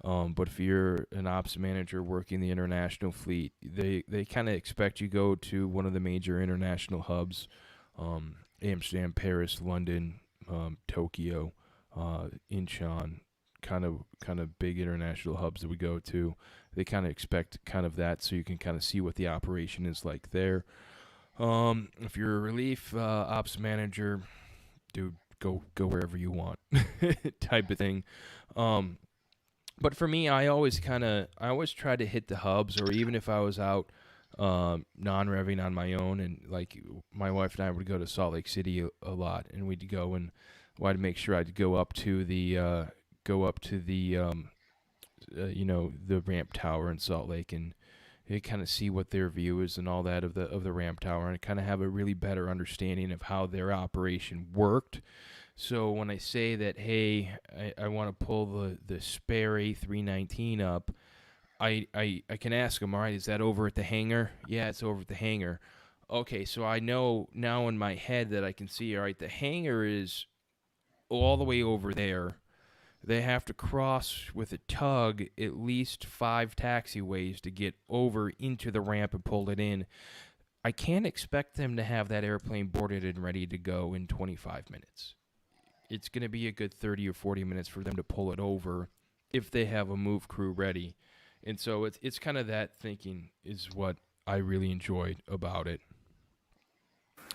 But if you're an ops manager working the international fleet, they kind of expect you go to one of the major international hubs, Amsterdam, Paris, London, Tokyo, Incheon, kind of big international hubs that we go to, they kind of expect kind of that, so you can kind of see what the operation is like there. If you're a relief ops manager, dude, go wherever you want, type of thing. But for me, I always try to hit the hubs, or even if I was out non-revving on my own, and like my wife and I would go to Salt Lake City a lot, and we'd go and I'd make sure I'd go up to the the ramp tower in Salt Lake, and kind of see what their view is and all that of the ramp tower, and kind of have a really better understanding of how their operation worked. So when I say that, hey, I want to pull the spare A319 up, I can ask them, all right, is that over at the hangar? Yeah, it's over at the hangar. Okay, so I know now in my head that I can see, all right, the hangar is all the way over there. They have to cross with a tug at least 5 taxiways to get over into the ramp and pull it in. I can't expect them to have that airplane boarded and ready to go in 25 minutes. It's going to be a good 30 or 40 minutes for them to pull it over if they have a move crew ready. And so it's kind of that thinking is what I really enjoyed about it.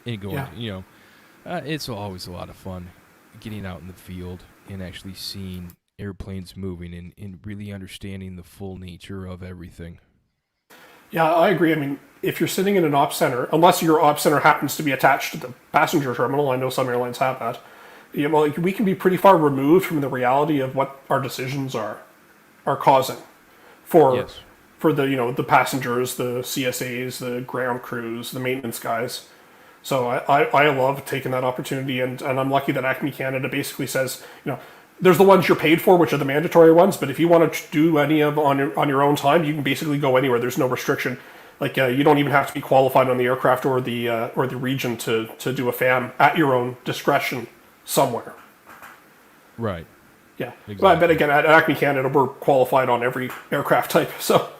And going, it's always a lot of fun getting out in the field and actually seeing airplanes moving and really understanding the full nature of everything. Yeah, I agree. I mean, if you're sitting in an ops center, unless your ops center happens to be attached to the passenger terminal, I know some airlines have that, we can be pretty far removed from the reality of what our decisions are causing for the passengers, the CSAs, the ground crews, the maintenance guys. So I love taking that opportunity, and I'm lucky that Acme Canada basically says, there's the ones you're paid for, which are the mandatory ones, but if you want to do any of on your own time, you can basically go anywhere. There's no restriction. Like you don't even have to be qualified on the aircraft or the region to do a FAM at your own discretion somewhere. Right. Yeah. Exactly. But again, at Acme Canada, we're qualified on every aircraft type. So,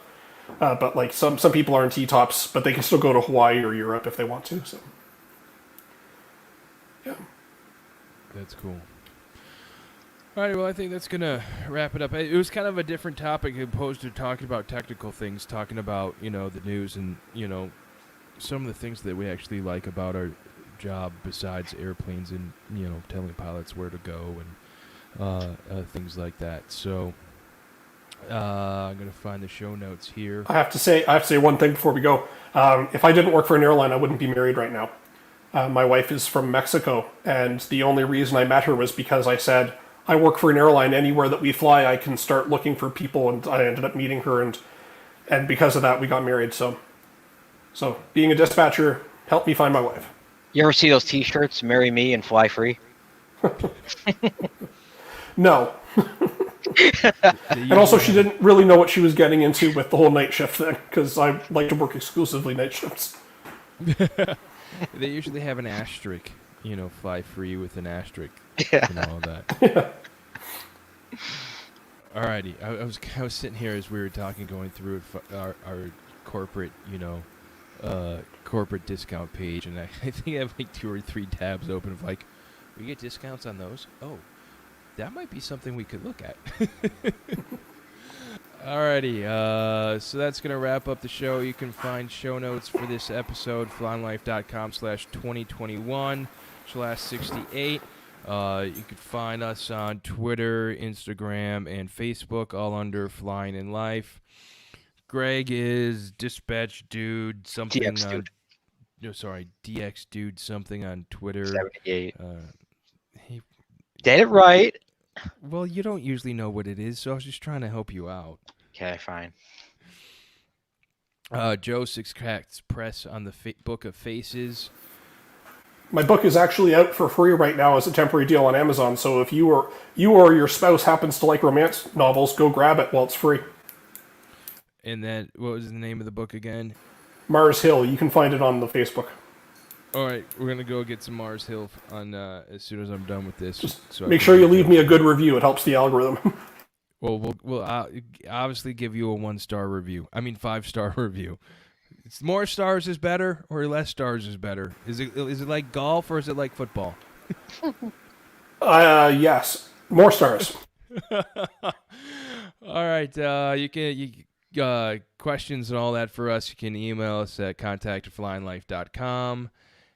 but like some people are in T-tops, but they can still go to Hawaii or Europe if they want to. So, yeah. That's cool. All right, well, I think that's going to wrap it up. It was kind of a different topic opposed to talking about technical things, talking about, the news and, some of the things that we actually like about our job besides airplanes and, telling pilots where to go and things like that. So I'm going to find the show notes here. I have to say one thing before we go. If I didn't work for an airline, I wouldn't be married right now. My wife is from Mexico, and the only reason I met her was because I said, I work for an airline. Anywhere that we fly, I can start looking for people, and I ended up meeting her, and because of that, we got married. So being a dispatcher helped me find my wife. You ever see those T-shirts, "Marry Me and Fly Free"? No. And also, she didn't really know what she was getting into with the whole night shift thing, because I like to work exclusively night shifts. They usually have an asterisk, fly free with an asterisk, and all that. Yeah. Alrighty, I was sitting here as we were talking, going through our corporate, corporate discount page, and I think I have like 2 or 3 tabs open of like, we get discounts on those? Oh, that might be something we could look at. Alrighty, so that's going to wrap up the show. You can find show notes for this episode, flyinlife.com/2021/68. You can find us on Twitter, Instagram, and Facebook, all under Flying in Life. Gregg is Dispatch Dude something DX on... Dude. No, sorry, DX Dude something on Twitter. 78. Did it right. Well, you don't usually know what it is, so I was just trying to help you out. Okay, fine. Joe Six Cracks Press on the Book of Faces. My book is actually out for free right now as a temporary deal on Amazon, so if you or your spouse happens to like romance novels, go grab it while it's free. And then, what was the name of the book again? Mars Hill. You can find it on the Facebook. All right, we're going to go get some Mars Hill on as soon as I'm done with this. Just make sure you leave me a good review. It helps the algorithm. Well, we'll obviously give you a 1-star review. I mean, 5-star review. It's more stars is better or less stars is better? Is it like golf or is it like football? Yes. More stars. All right. Questions and all that for us, you can email us at contact@flyinglife.com.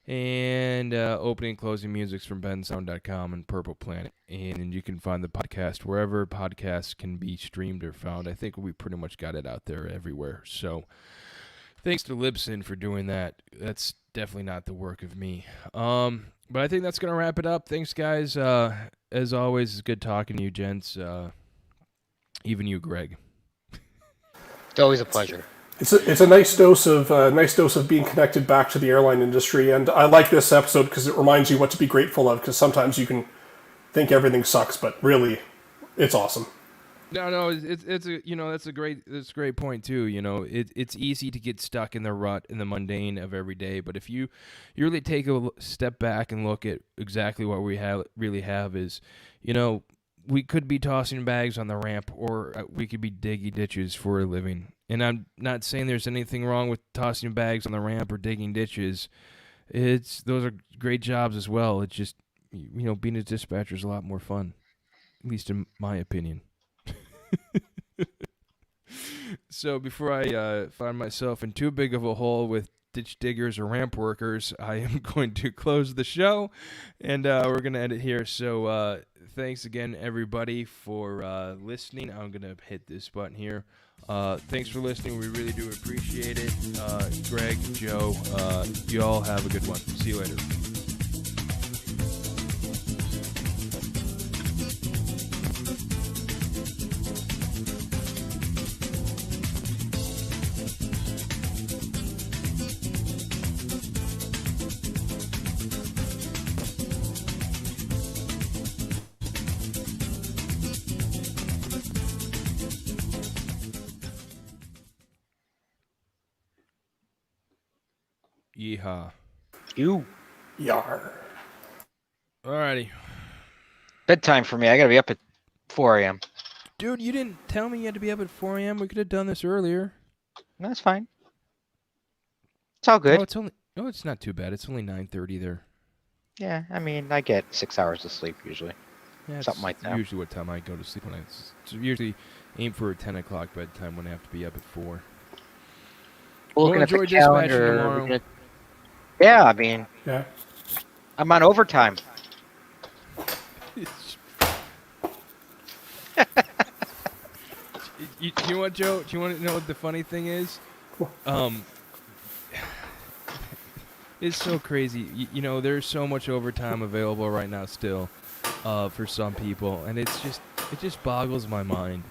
And opening and closing music's from bensound.com and Purple Planet. And you can find the podcast wherever podcasts can be streamed or found. I think we pretty much got it out there everywhere. So thanks to Libsyn for doing that. That's definitely not the work of me. But I think that's going to wrap it up. Thanks, guys. As always, it's good talking to you, gents. Even you, Greg. It's always a pleasure. It's a nice dose of being connected back to the airline industry, and I like this episode because it reminds you what to be grateful of. Because sometimes you can think everything sucks, but really, it's awesome. No, it's a that's a great point too. It's easy to get stuck in the rut in the mundane of every day, but if you really take a step back and look at exactly what we really have is, we could be tossing bags on the ramp, or we could be digging ditches for a living. And I'm not saying there's anything wrong with tossing bags on the ramp or digging ditches. Those are great jobs as well. It's just, being a dispatcher is a lot more fun, at least in my opinion. So before I find myself in too big of a hole with ditch diggers or ramp workers, I am going to close the show, and we're going to end it here. So thanks again, everybody, for listening. I'm going to hit this button here. Thanks for listening. We really do appreciate it. Greg, Joe, you all have a good one. See you later. Yeehaw. You. Yar. Alrighty. Bedtime for me. I gotta be up at 4 a.m. Dude, you didn't tell me you had to be up at 4 a.m. We could have done this earlier. No, that's fine. It's all good. It's not too bad. It's only 9:30 there. Yeah, I mean, I get 6 hours of sleep usually. Yeah, something like that. Usually what time I go to sleep when it's usually aim for a 10 o'clock bedtime when I have to be up at 4. Looking at the calendar. Yeah, I mean, yeah. I'm on overtime. You know what, Joe? Do you want to know what the funny thing is? It's so crazy. There's so much overtime available right now still for some people, and it just boggles my mind,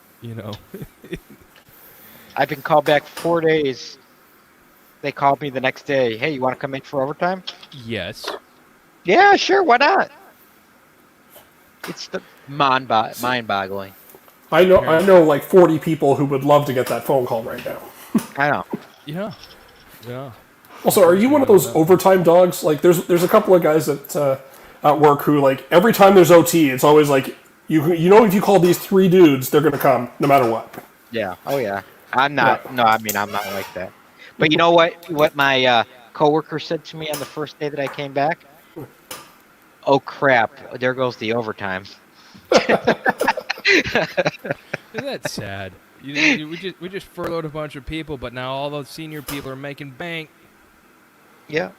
I've been called back 4 days. They called me the next day. Hey, you want to come in for overtime? Yes. Yeah, sure. Why not? It's the mind-boggling. I know like 40 people who would love to get that phone call right now. I know. Yeah. Also, are you one of those overtime dogs? Like, there's a couple of guys at work who, like, every time there's OT, it's always like, if you call these 3 dudes, they're gonna come no matter what. Yeah. Oh yeah. I'm not. Yeah. No, I mean I'm not like that. But you know what? What my coworker said to me on the first day that I came back? Oh crap! There goes the overtime. Isn't that sad? We just furloughed a bunch of people, but now all those senior people are making bank. Yeah.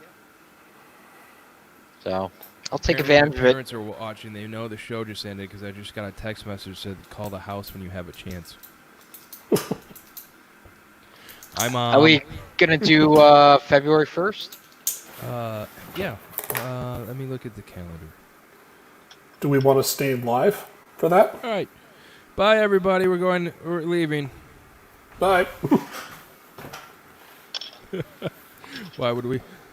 So I'll take advantage of it. Parents are watching. They know the show just ended because I just got a text message that said, "Call the house when you have a chance." Are we gonna do February 1st? Yeah. Let me look at the calendar. Do we want to stay live for that? All right. Bye, everybody. We're leaving. Bye. Why would we?